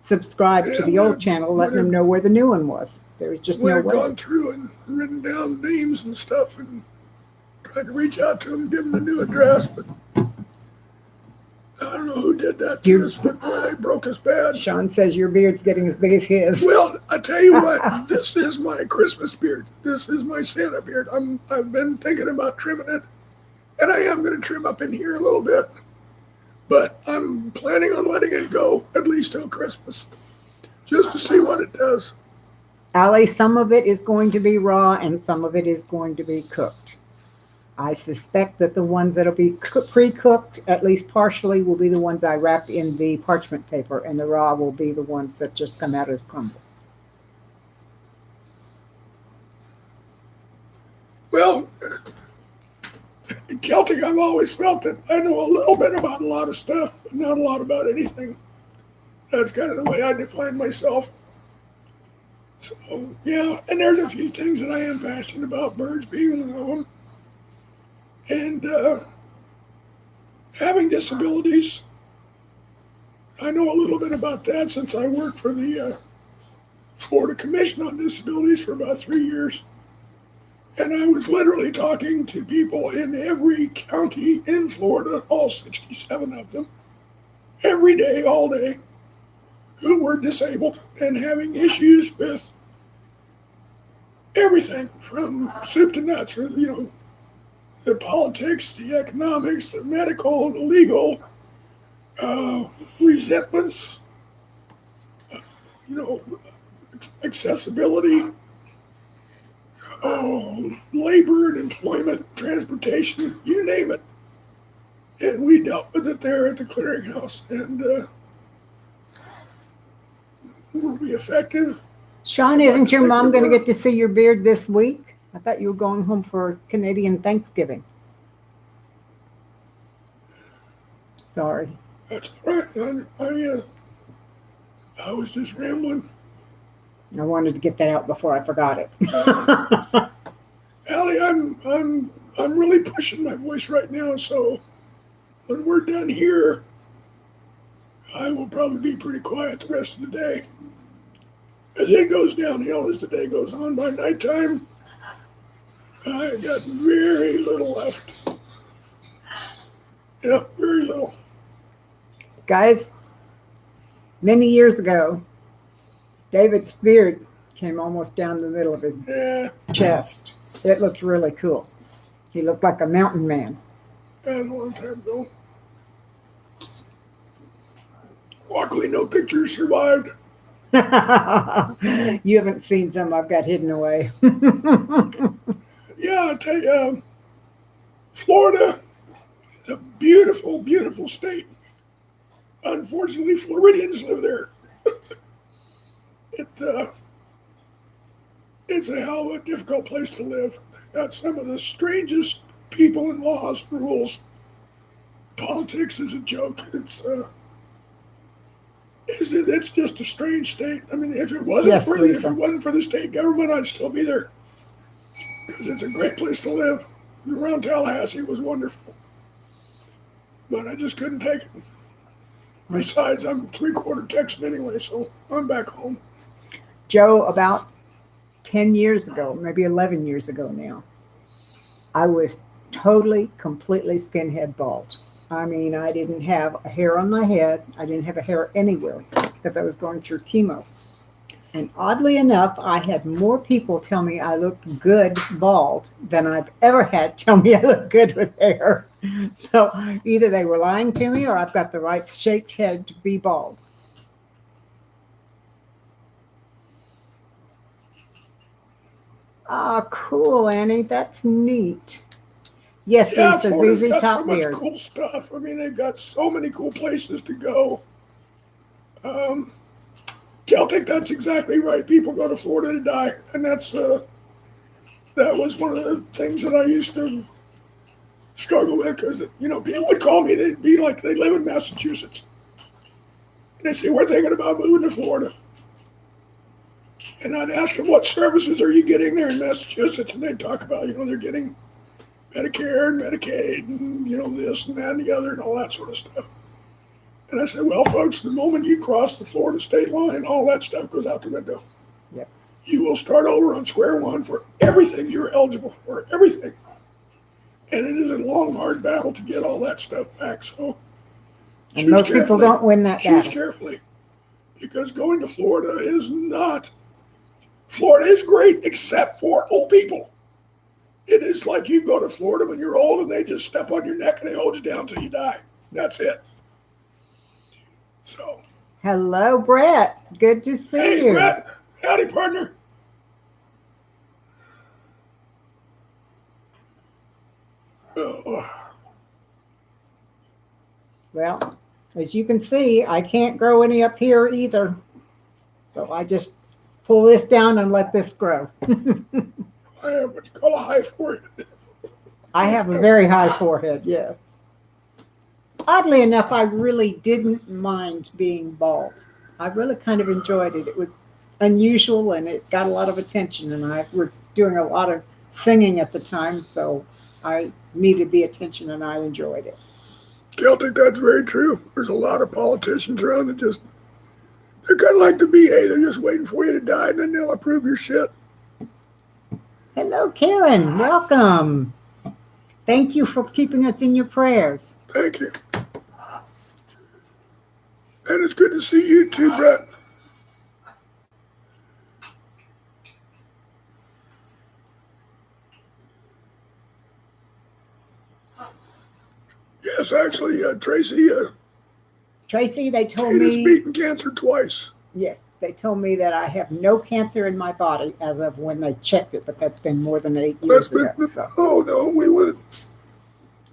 subscribed to the old channel, letting them know where the new one was. There was just no way. We've gone through and written down names and stuff and tried to reach out to them, give them the new address, but I don't know who did that to us, but boy, they broke us bad. Sean says your beard's getting as big as his. Well, I tell you what, this is my Christmas beard. This is my Santa beard. I've been thinking about trimming it, and I am going to trim up in here a little bit, but I'm planning on letting it go at least till Christmas. just to see what it does. Allie, some of it is going to be raw and some of it is going to be cooked. I suspect that the ones that'll be pre-cooked, at least partially, will be the ones I wrap in the parchment paper, and the raw will be the ones that just come out as crumbles. Well, in Celtic, I've always felt that I know a little bit about a lot of stuff, but not a lot about anything. That's kind of the way I define myself. So, yeah, and there's a few things that I am passionate about, birds being one of them. And having disabilities, I know a little bit about that since I worked for the Florida Commission on Disabilities for about 3 years. And I was literally talking to people in every county in Florida, all 67 of them, every day, all day, who were disabled and having issues with everything from soup to nuts, the politics, the economics, the medical, the legal, resentments, accessibility, labor and employment, transportation, you name it. And we dealt with it there at the clearinghouse. And were we effective? Sean, isn't your mom going to get to see your beard this week? I thought you were going home for Canadian Thanksgiving. Sorry. That's all right. I was just rambling. I wanted to get that out before I forgot it. Allie, I'm really pushing my voice right now, so when we're done here, I will probably be pretty quiet the rest of the day. As it goes downhill as the day goes on, by nighttime, I got very little left. Yeah, very little. Guys, many years ago, David's beard came almost down the middle of his chest. It looked really cool. He looked like a mountain man. That was a long time ago. Luckily, no pictures survived. You haven't seen some I've got hidden away. Yeah, I tell you, Florida is a beautiful, beautiful state. Unfortunately, Floridians live there. It's a hell of a difficult place to live. They got some of the strangest people and laws and rules. Politics is a joke. It's just a strange state. I mean, if it wasn't for the state government, I'd still be there because it's a great place to live. Around Tallahassee was wonderful, but I just couldn't take it. Besides, I'm 3/4 Texan anyway, so I'm back home. Joe, about 10 years ago, maybe 11 years ago now, I was totally, completely skinhead bald. I mean, I didn't have a hair on my head. I didn't have a hair anywhere because I was going through chemo. And oddly enough, I had more people tell me I looked good bald than I've ever had tell me I look good with hair. So either they were lying to me or I've got the right shaped head to be bald. Ah, cool, Annie. That's neat. Yes, Yeah, Lisa, Florida's ZZ got Top so much Beard. cool stuff. I mean, they've got so many cool places to go. Celtic, that's exactly right. People go to Florida to die, and that was one of the things that I used to struggle with because people would call me. They'd be like they live in Massachusetts, and they say we're thinking about moving to Florida, and I'd ask them what services are you getting there in Massachusetts, and they'd talk about they're getting Medicare and Medicaid and this and that and the other and all that sort of stuff. And I said, well, folks, the moment you cross the Florida state line, all that stuff goes out the window. Yep. You will start over on square one for everything you're eligible for, everything. And it is a long, hard battle to get all that stuff back. So, and most people don't win that battle. Choose carefully, because going to Florida is not. Florida is great except for old people. It is like you go to Florida when you're old and they just step on your neck and they hold you down till you die. That's it. So, Hello, Brett. Good to see Hey, you. Brett. Howdy, partner. Oh, Well, as you can see, I can't grow any up here either. So I just pull this down and let this grow. I have what you call a high forehead. I have a very high forehead, yes. Oddly enough, I really didn't mind being bald. I really kind of enjoyed it. It was unusual and it got a lot of attention, and I was doing a lot of singing at the time, so I needed the attention and I enjoyed it. Celtic, that's very true. There's a lot of politicians around that they're kind of like the VA. They're just waiting for you to die and then they'll approve your shit. Hello, Karen. Welcome. Thank you for keeping us in your prayers. Thank you. And it's good to see you too, Brett. Yes, actually, Tracy Tracy, they told has me, beaten cancer twice. yes, they told me that I have no cancer in my body as of when they checked it, but that's been more than 8 years ago. So. Oh, no,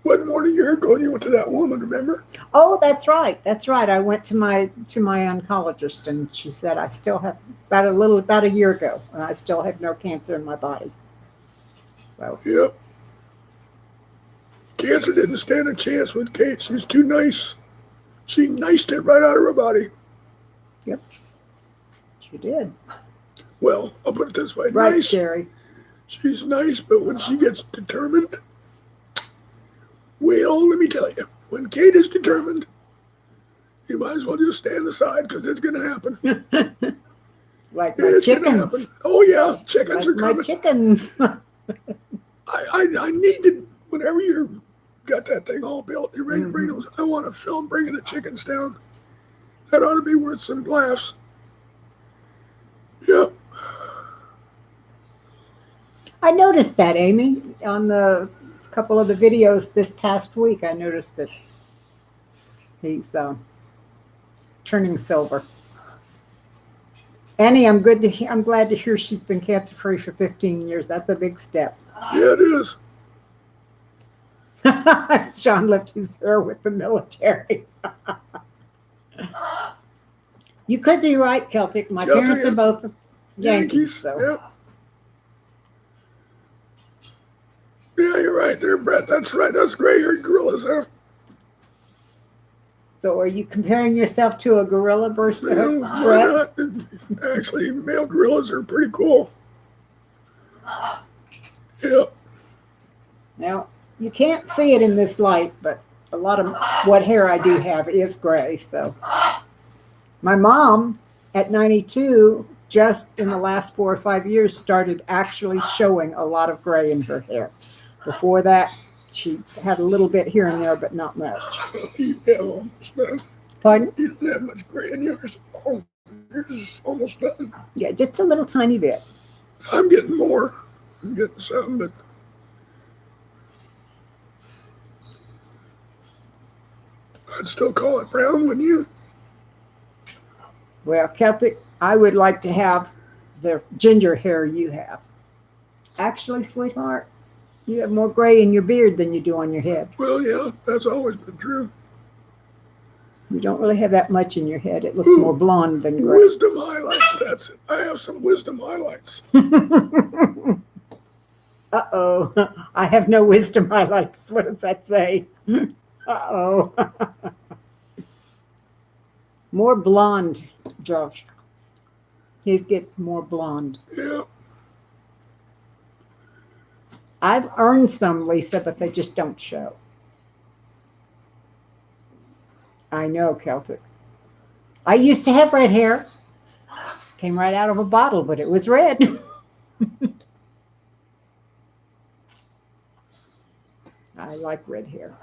wasn't more than a year ago and you went to that woman, remember? Oh, that's right. That's right. I went to my oncologist and she said I still have about a year ago, and I still have no cancer in my body. So Yep. Cancer didn't stand a chance with Kate. She was too nice. She niced it right out of her body. yep, she did. Well, I'll put it this way. Right, Nice. Sherry. She's nice, but when she gets determined, well, let me tell you, when Kate is determined, you might as well just stand aside because it's going to happen. Like my It's going to chickens. happen. Oh, yeah, chickens Like are my coming. chickens. I need to, whenever you got that thing all built, you're ready to bring those, I want to film bringing the chickens down. That ought to be worth some laughs. Yep. I noticed that, Amy, on the couple of the videos this past week. I noticed that he's turning silver. Annie, I'm glad to hear she's been cancer free for 15 years. That's a big step. Yeah, it is. Sean left his hair with the military. You could be right, Celtic. My Celtic parents are is both Yankees. So. Yep. Yeah, you're right there, Brett. That's right. That's gray-haired gorillas, huh? So are you comparing yourself to a gorilla versus Well, why not? Actually, male gorillas are pretty cool. Yep. Now, you can't see it in this light, but a lot of what hair I do have is gray. So my mom at 92, just in the last 4 or 5 years, started actually showing a lot of gray in her hair. Before that, she had a little bit here and there, but not much. You have almost done. Pardon? You don't have much gray in yours. Oh, yours is almost done. Yeah, just a little tiny bit. I'm getting more. I'm getting some, but I'd still call it brown, wouldn't you? Well, Celtic, I would like to have the ginger hair you have. Actually, sweetheart, you have more gray in your beard than you do on your head. Well, yeah, that's always been true. You don't really have that much in your head. It looks more blonde than gray. Wisdom highlights, that's it. I have some wisdom highlights. Uh-oh. I have no wisdom highlights. What does that say? Uh-oh. More blonde, Josh. His gets more blonde. Yeah. I've earned some, Lisa, but they just don't show. I know, Celtic. I used to have red hair. Came right out of a bottle, but it was red. I like red hair.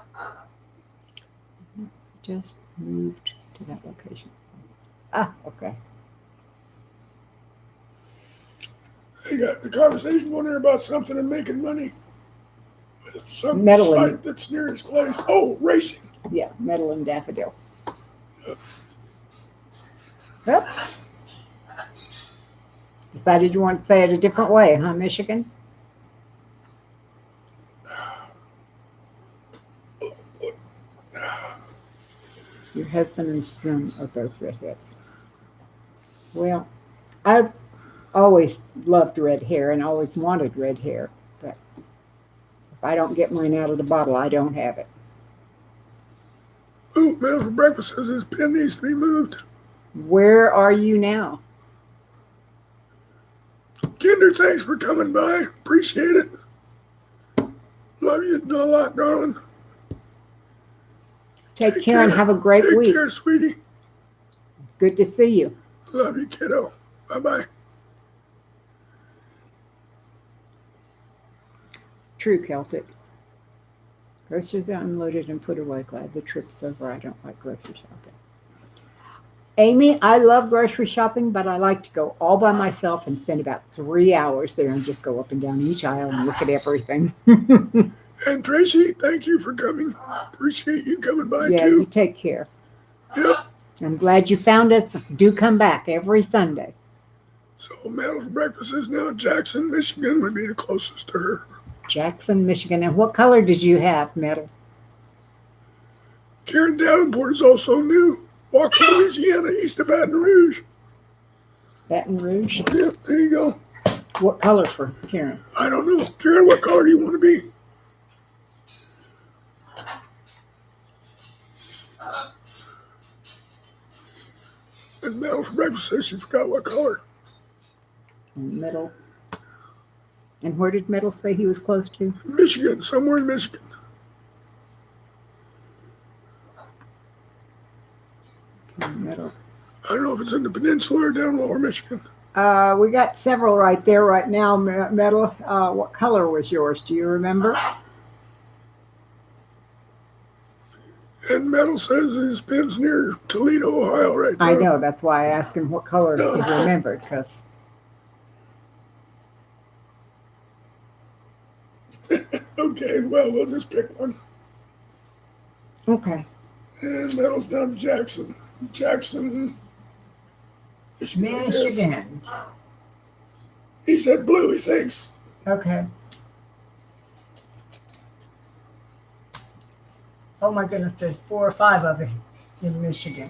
Just moved to that location. Ah, okay. You got the conversation going there about something and making money. With some Meddling. site that's near his place. Oh, racing. Yeah, metal and daffodil. Oops. Decided you want to say it a different way, huh, Michigan? Your husband and son are both redheads. Well, I've always loved red hair and always wanted red hair, but if I don't get mine out of the bottle, I don't have it. Oh, man, for breakfast says his pen needs to be moved. Where are you now? Kinder, thanks for coming by. Appreciate it. Love you a lot, darling. Take care and have a great week. Take care, sweetie. It's good to see you. Love you, kiddo. Bye-bye. True Celtic. Groceries are unloaded and put away. Glad the trip's over. I don't like grocery shopping. Amy, I love grocery shopping, but I like to go all by myself and spend about 3 hours there and just go up and down each aisle and look at everything. And Tracy, thank you for coming. Appreciate you coming by, Yeah, too. you take care. Yep. I'm glad you found us. Do come back every Sunday. So, Metal for breakfast is now Jackson, Michigan would be the closest to her. Jackson, Michigan. And what color did you have, Metal? Karen Davenport is also new. Walker, Louisiana, east of Baton Rouge. Baton Rouge? Yep, there you go. What color for Karen? I don't know. Karen, what color do you want to be? And Metal for breakfast says she forgot what color. And Metal. And where did Metal say he was close to? Michigan, somewhere in Michigan. Okay, Metal. I don't know if it's in the peninsula or down lower Michigan. We got several right there right now, Metal. What color was yours? Do you remember? And Metal says his pen's near Toledo, Ohio, right there. I know. That's why I asked him what color he remembered. Cause Okay, well, we'll just pick one. okay. And Metal's down Jackson. Jackson, Michigan. He said blue, he thinks. Okay. Oh my goodness, there's 4 or 5 of it in Michigan.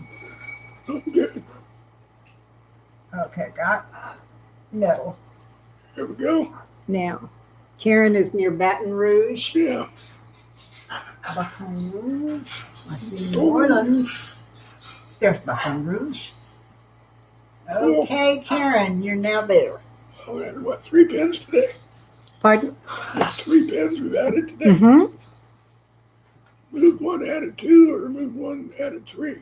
Okay, Okay, got Metal. here we go. Now, Karen is near Baton Rouge. Yeah. Baton Rouge. I see New Orleans. There's Baton Rouge. Okay, Karen, you're now there. Oh, we had, what, 3 pens today? Pardon? That's 3 pens we've added today. Mm-hmm. Moved 1, added 2, or moved 1, added 3?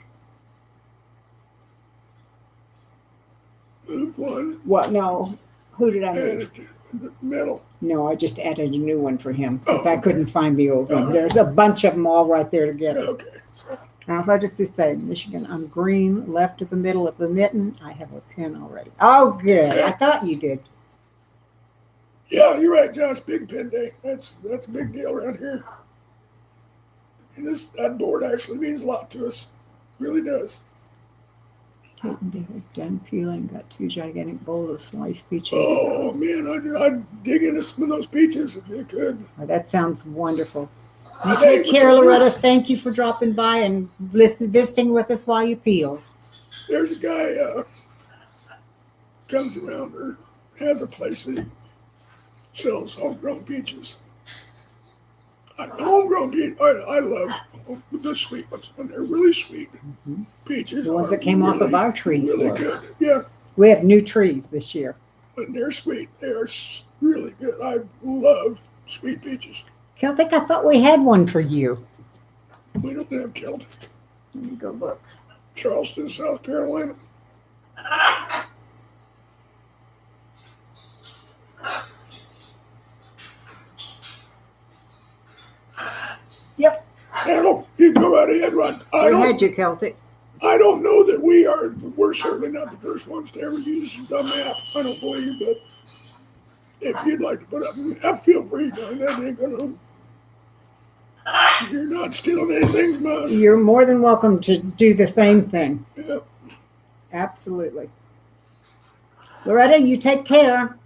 Moved 1, What? No. Who did I move? added 2. Metal. No, I just added a new one for him because I couldn't find the old one. There's a bunch of them all right there together. Okay. So, Now, if I just say Michigan, I'm green, left of the middle of the mitten. I have a pen already. Oh, good. I thought you did. yeah, you're right, Josh. Big pen day. That's a big deal around here. And that board actually means a lot to us. Really does. Kate and David done peeling. Got 2 gigantic bowls of sliced peaches. Oh, man, I'd dig into some of those peaches if you could. Oh, that sounds wonderful. You take care, Loretta. Thank you for dropping by and visiting with us while you peel. There's a guy comes around or has a place that he sells homegrown peaches. Homegrown peach, I love the sweet ones when they're really sweet. Mm-hmm. Peaches. The ones that came off of our trees. Really Were. good. Yeah, We have new trees this year. when they're sweet, they are really good. I love sweet peaches. Celtic, I thought we had one for you. We don't have Celtic. Let me go look. Charleston, South Carolina. Yep. Handle, you go right ahead, Rod. We had you, Celtic. I don't know that we're certainly not the first ones to ever use the map. I don't believe, but if you'd like to put up an app, feel free. That ain't gonna. You're not stealing anything from us. You're more than welcome to do the same thing. Yeah. Absolutely. Loretta, you take care.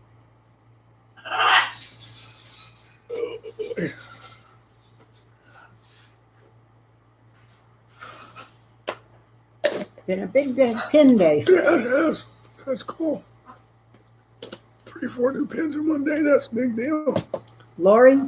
Been a big day, pin day. Yeah, it has. That's cool. 3-4 new pins in one day, that's a big deal. Lori,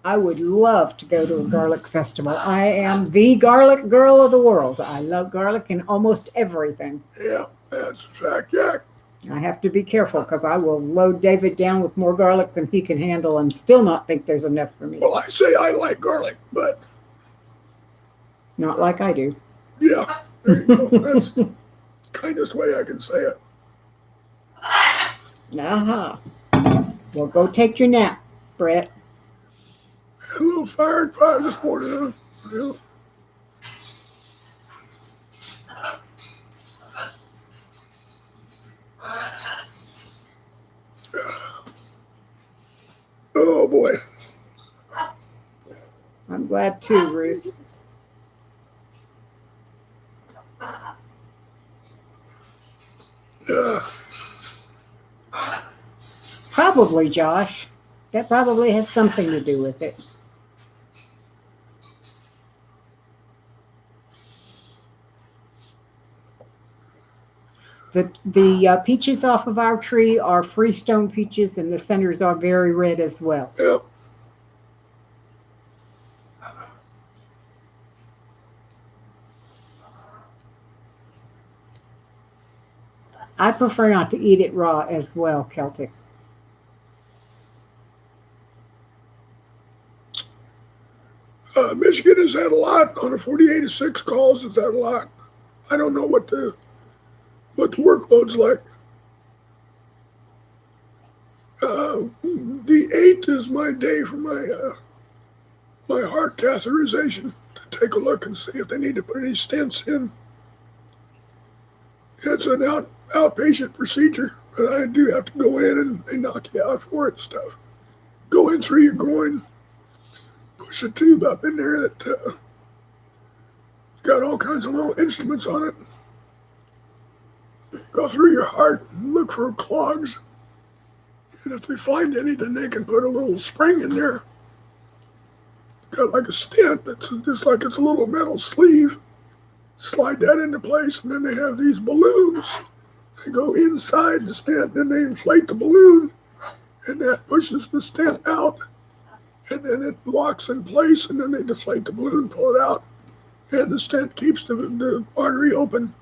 I would love to go to a garlic festival. I am the garlic girl of the world. I love garlic in almost everything. Yeah, that's a fact, Jack. I have to be careful because I will load David down with more garlic than he can handle and still not think there's enough for me. Well, I say I like garlic, but Not like I do. yeah, there you go. That's the kindest way I can say it. Uh-huh. Well, go take your nap, Brett. Had a little fire at 5 this morning. Yeah. Oh boy. I'm glad too, Ruth. Probably, Josh. That probably has something to do with it. The peaches off of our tree are freestone peaches, and the centers are very red as well. Yep. I prefer not to eat it raw as well, Celtic. Michigan has had a lot on a 48-6 calls. It's had a lot. I don't know what the workload's like. The 8th is my day for my heart catheterization to take a look and see if they need to put any stents in. It's an outpatient procedure, but I do have to go in and they knock you out for it and stuff. Go in through your groin, push a tube up in there that it's got all kinds of little instruments on it. Go through your heart and look for clogs. And if they find any, then they can put a little spring in there. Got like a stent that's just like it's a little metal sleeve. Slide that into place, and then they have these balloons. They go inside the stent, then they inflate the balloon, and that pushes the stent out, and then it locks in place, and then they deflate the balloon, pull it out, and the stent keeps the artery open.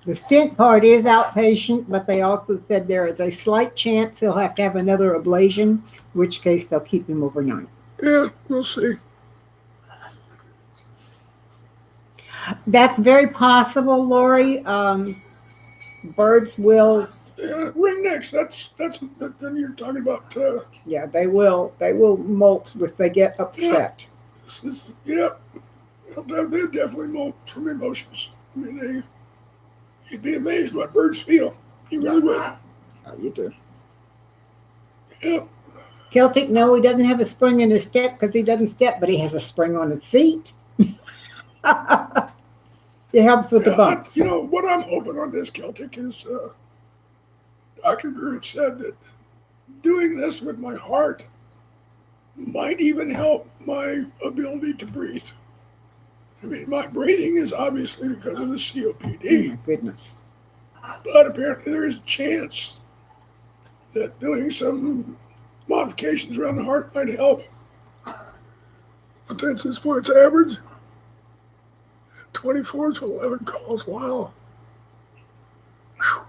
The stent part is outpatient, but they also said there is a slight chance he'll have to have another ablation, in which case they'll keep him overnight. Yeah, we'll see. That's very possible, Lori. Birds will. Yeah, ringnecks. That's then you're talking about. Yeah, they will molt if they get upset. Yeah, they definitely molt from emotions. I mean, you'd be amazed what birds feel. You really would. Oh, you do. Yeah. Celtic, no, he doesn't have a spring in his step because he doesn't step, but he has a spring on his feet. It helps with the bump. You know, what I'm hoping on this, Celtic, is Dr. Groot said that doing this with my heart might even help my ability to breathe. I mean, my breathing is obviously because of the COPD. Oh, my goodness. But apparently there is a chance that doing some modifications around the heart might help. But that's this for its average. 24 to 11 calls. Wow. Whew.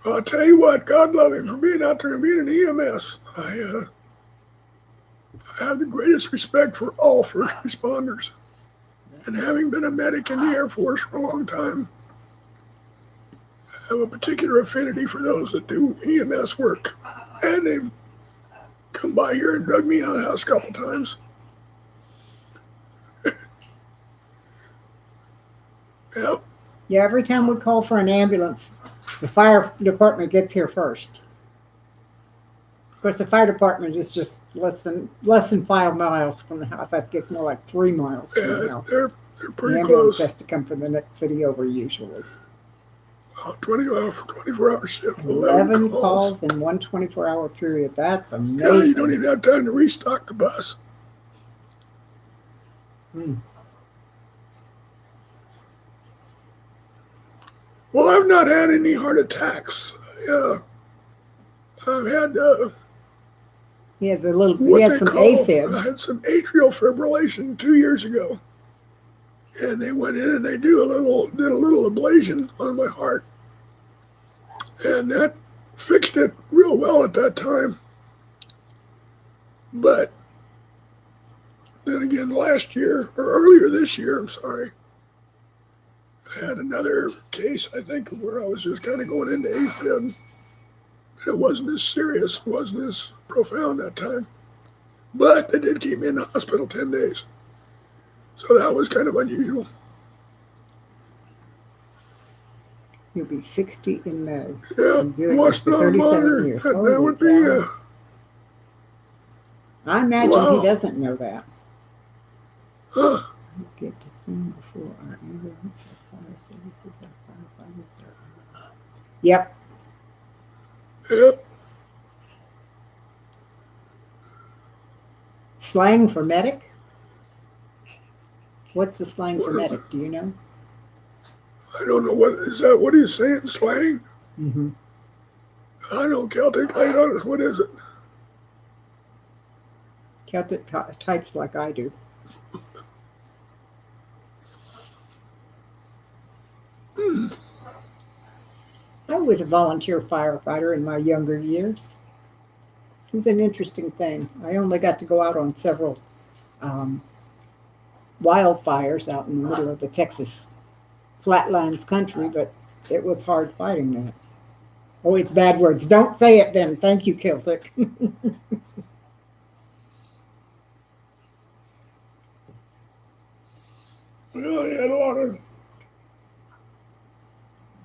I'll tell you what, God love him for being out there and being an EMS. I have the greatest respect for all first responders. And having been a medic in the Air Force for a long time, I have a particular affinity for those that do EMS work. And they've come by here and drug me out of the house a couple times. Yep. Yeah, every time we call for an ambulance, the fire department gets here first. Of course, the fire department is just less than 5 miles from the house. I think it's more like 3 miles from the house. They're The pretty ambulance close. has to come from the next city over usually. 24-hour shift. 11 calls in one 24-hour period. That's amazing. Yeah, you don't even have time to restock the bus. Well, I've not had any heart attacks. I've had He has a little. what He has they some call. I AFib. had some atrial fibrillation 2 years ago, and they went in and they did a little ablation on my heart, and that fixed it real well at that time. But then again, last year or earlier this year, I'm sorry, I had another case, I think, where I was just kind of going into AFib. It wasn't as serious, it wasn't as profound that time. But they did keep me in the hospital 10 days. So that was kind of unusual. He'll be 60 in May. Yeah, And doing this watched for it on 37 monitor. years. That Holy would be, cow. I imagine wow. he doesn't know that. Huh. Get to scene before our ambulance or fire services or firefighters. Yep. Yep. Slang for medic? What's the slang for medic? Do you know? I don't know what is that. What are you saying? Slang? Mm-hmm. I know Celtic. Lay it on us. What is it? Celtic types like I do. I was a volunteer firefighter in my younger years. It was an interesting thing. I only got to go out on several wildfires out in the middle of the Texas flatlands country, but it was hard fighting that. Oh, it's bad words. Don't say it then. Thank you, Celtic. Well, I had a lot of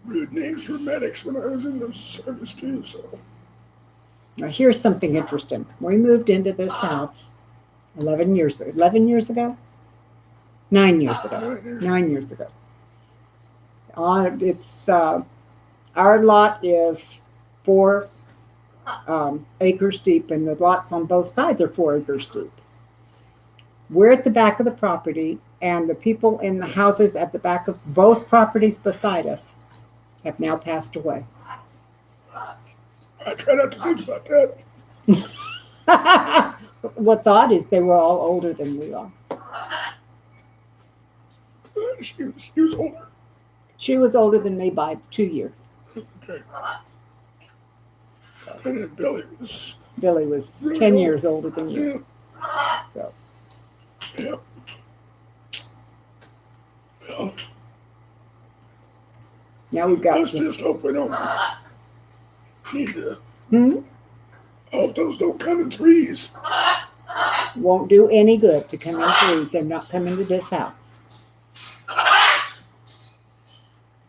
rude names for medics when I was in the service too. So Now, here's something interesting. We moved into this house 11 years ago. 11 years ago? 9 years ago. 9 years ago. Our lot is 4 acres deep, and the lots on both sides are 4 acres deep. We're at the back of the property, and the people in the houses at the back of both properties beside us have now passed away. I try not to think about that. What's odd is they were all older than we are. She was older. She was older than me by 2 years. Okay. And then Billy was really 10 years older than you. Yeah. So. Yeah. Well, Now we've got. let's just hope we don't need to. I hope those don't come in threes. Won't do any good to come in threes. They're not coming to this house.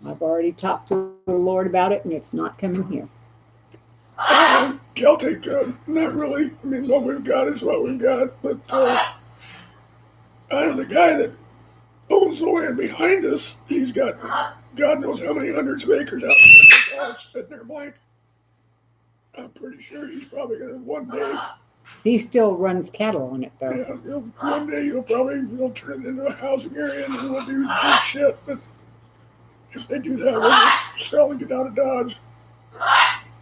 I've already talked to the Lord about it, and it's not coming here. Celtic, not really. I mean, what we've got is what we've got. But I know the guy that owns the land behind us. He's got God knows how many hundreds of acres out there. It's all sitting there blank. I'm pretty sure he's probably going to one day. He still runs cattle on it, though. Yeah, one day he'll turn it into a housing area and we'll do good shit. But if they do that, we'll just sell and get out of Dodge.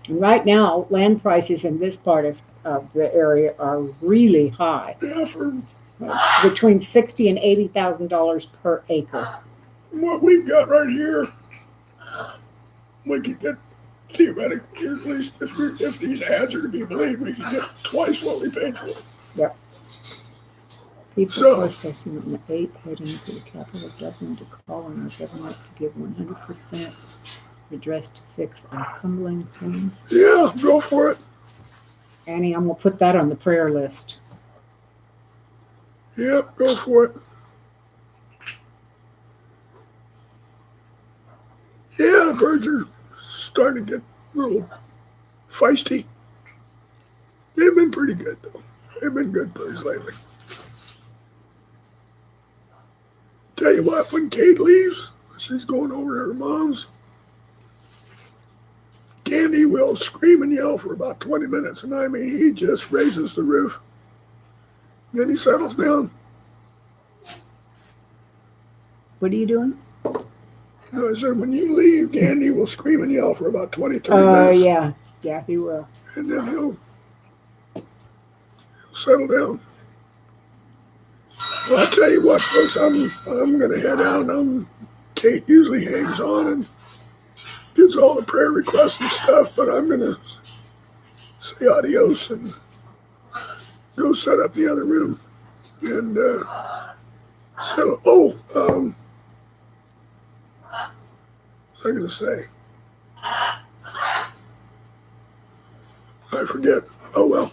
And right now, land prices in this part of the area are really high. Yeah, for between $60,000 and $80,000 per acre. What we've got right here, we could get theoretically, at least if these ads are to be believed, we could get twice what we paid for. Yep. People protesting on the 8th heading to the capital government to call on our government to give 100% redress to fix our crumbling homes. Yeah, go for it. Annie, I'm going to put that on the prayer list. Yep, go for it. Yeah, the birds are starting to get a little feisty. They've been pretty good, though. They've been good birds lately. Tell you what, when Kate leaves, she's going over to her mom's. Candy will scream and yell for about 20 minutes, and I mean, he just raises the roof. Then he settles down. What are you doing? I said, when you leave, Candy will scream and yell for about 20, 30 Oh, minutes. yeah. Yeah, he will. And then he'll settle down. Well, I'll tell you what, folks, I'm going to head out. Kate usually hangs on and gives all the prayer requests and stuff, but I'm going to say adios and go set up the other room. And settle. What was I going to say? I forget. Oh, well.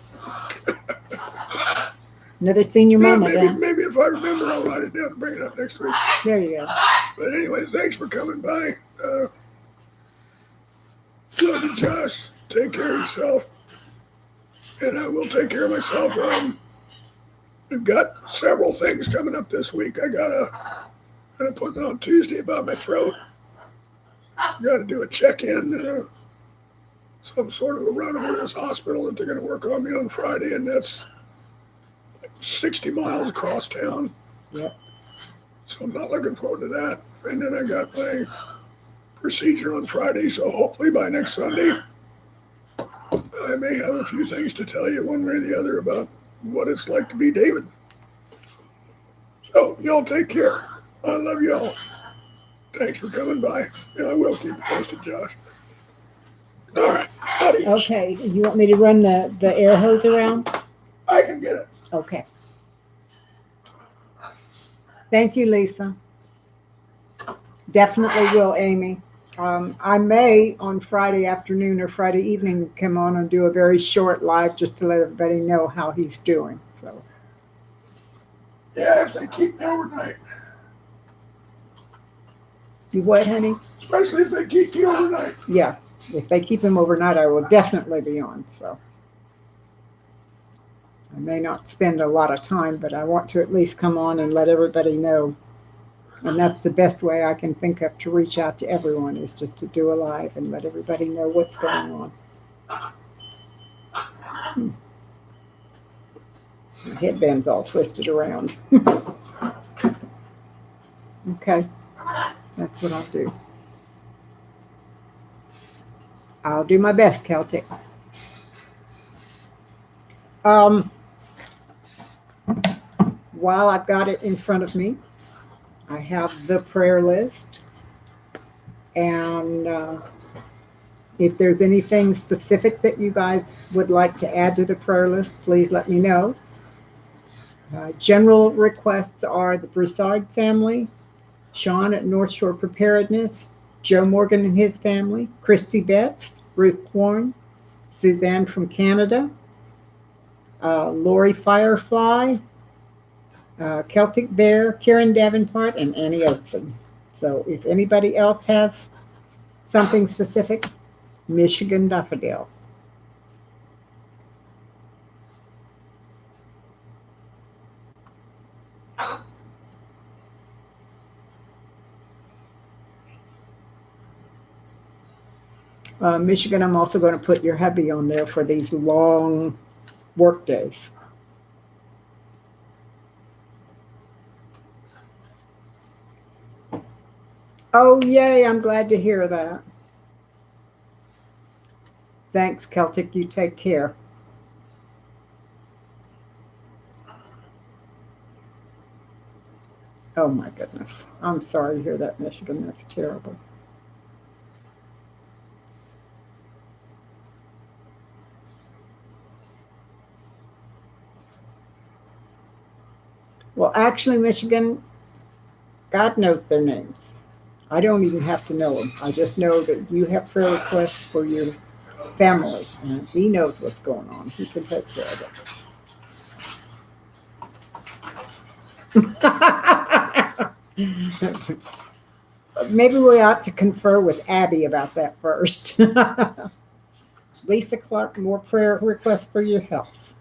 Another senior moment, maybe if I remember, I'll write it down and bring it up next week. There you go. But anyway, thanks for coming by. Love you, Josh. Take care of yourself. And I will take care of myself. We've got several things coming up this week. I got an appointment on Tuesday about my throat. Got to do a check-in, some sort of a run over to this hospital that they're going to work on me on Friday, and that's 60 miles across town. Yep. So I'm not looking forward to that. And then I got my procedure on Friday, so hopefully by next Sunday, I may have a few things to tell you one way or the other about what it's like to be David. So y'all take care. I love y'all. Thanks for coming by. Yeah, I will keep you posted, Josh. All right. Adios. Okay. You want me to run the air hose around? I can get it. Okay. Thank you, Lisa. Definitely will, Amy. I may on Friday afternoon or Friday evening come on and do a very short live just to let everybody know how he's doing. So. Yeah, if they keep me overnight. You what, honey? Especially if they keep me overnight. Yeah. If they keep him overnight, I will definitely be on. So. I may not spend a lot of time, but I want to at least come on and let everybody know. And that's the best way I can think of to reach out to everyone is just to do a live and let everybody know what's going on. My headband's all twisted around. Okay, that's what I'll do. I'll do my best, Celtic. While I've got it in front of me, I have the prayer list. And if there's anything specific that you guys would like to add to the prayer list, please let me know. General requests are the Broussard family, Sean at North Shore Preparedness, Joe Morgan and his family, Christy Betts, Ruth Corn, Suzanne from Canada, Lori Firefly, Celtic Bear, Karen Davenport, and Annie Oakson. So if anybody else has something specific, Michigan Daffodil. Michigan, I'm also going to put your hubby on there for these long work days. Oh, yay, I'm glad to hear that. Thanks, Celtic. You take care. Oh, my goodness. I'm sorry to hear that, Michigan. That's terrible. Well, actually, Michigan, God knows their names. I don't even have to know them. I just know that you have prayer requests for your family, and he knows what's going on. He can take care of it. Maybe we ought to confer with Abby about that first. Lisa Clark, more prayer requests for your health.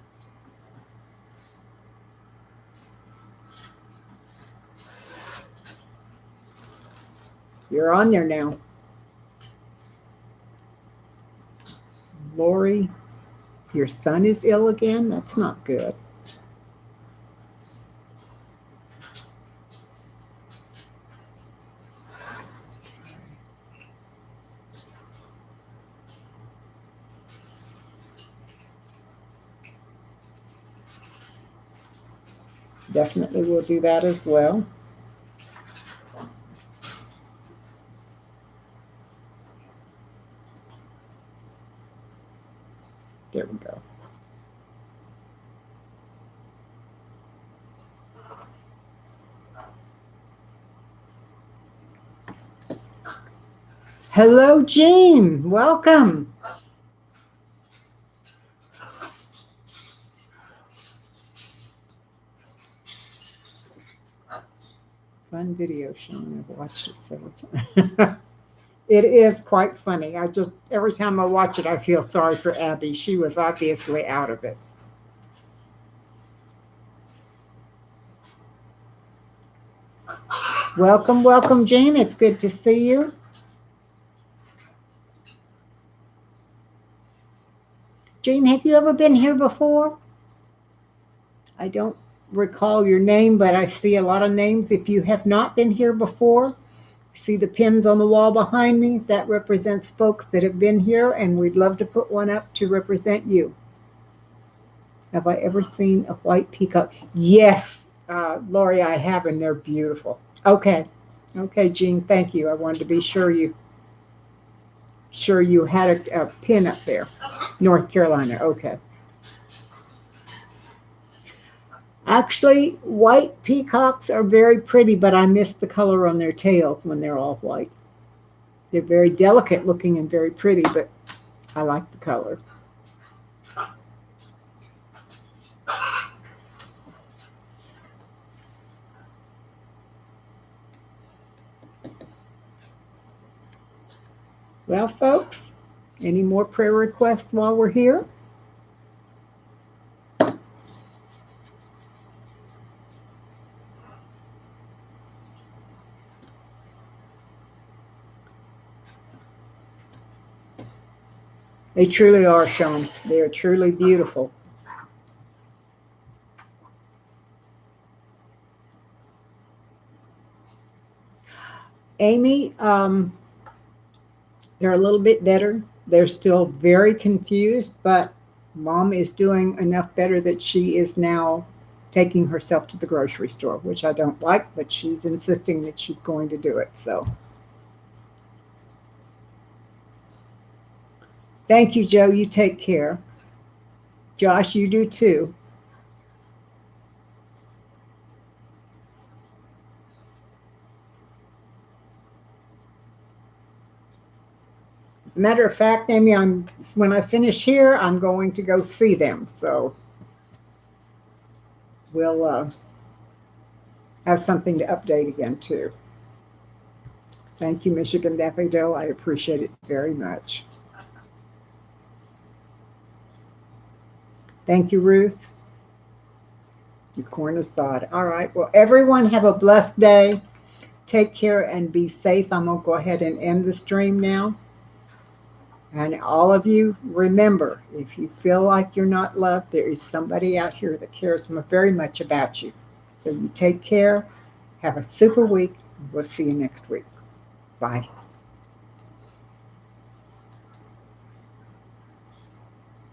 You're on there now. Lori, your son is ill again? That's not good. Definitely will do that as well. There we go. Hello, Jean. Welcome. Fun video showing. I've watched it several times. It is quite funny. Every time I watch it, I feel sorry for Abby. She was obviously out of it. Welcome, welcome, Jean. It's good to see you. Jean, have you ever been here before? I don't recall your name, but I see a lot of names. If you have not been here before, see the pins on the wall behind me? That represents folks that have been here, and we'd love to put one up to represent you. Have I ever seen a white peacock? Yes, Lori, I have, and they're beautiful. Okay, Jean, thank you. I wanted to be sure you had a pin up there. North Carolina, okay. Actually, white peacocks are very pretty, but I miss the color on their tails when they're all white. They're very delicate looking and very pretty, but I like the color. Well, folks, any more prayer requests while we're here? They truly are, Sean. They are truly beautiful. Amy, they're a little bit better. They're still very confused, but Mom is doing enough better that she is now taking herself to the grocery store, which I don't like, but she's insisting that she's going to do it. So thank you, Joe. You take care. Josh, you do too. Matter of fact, Amy, when I finish here, I'm going to go see them. So we'll have something to update again too. Thank you, Michigan Daffodil. I appreciate it very much. Thank you, Ruth. Your corn is thawed. All right. Well, everyone have a blessed day. Take care and be safe. I'm going to go ahead and end the stream now. And all of you, remember, if you feel like you're not loved, there is somebody out here that cares very much about you. So you take care. Have a super week. We'll see you next week. Bye.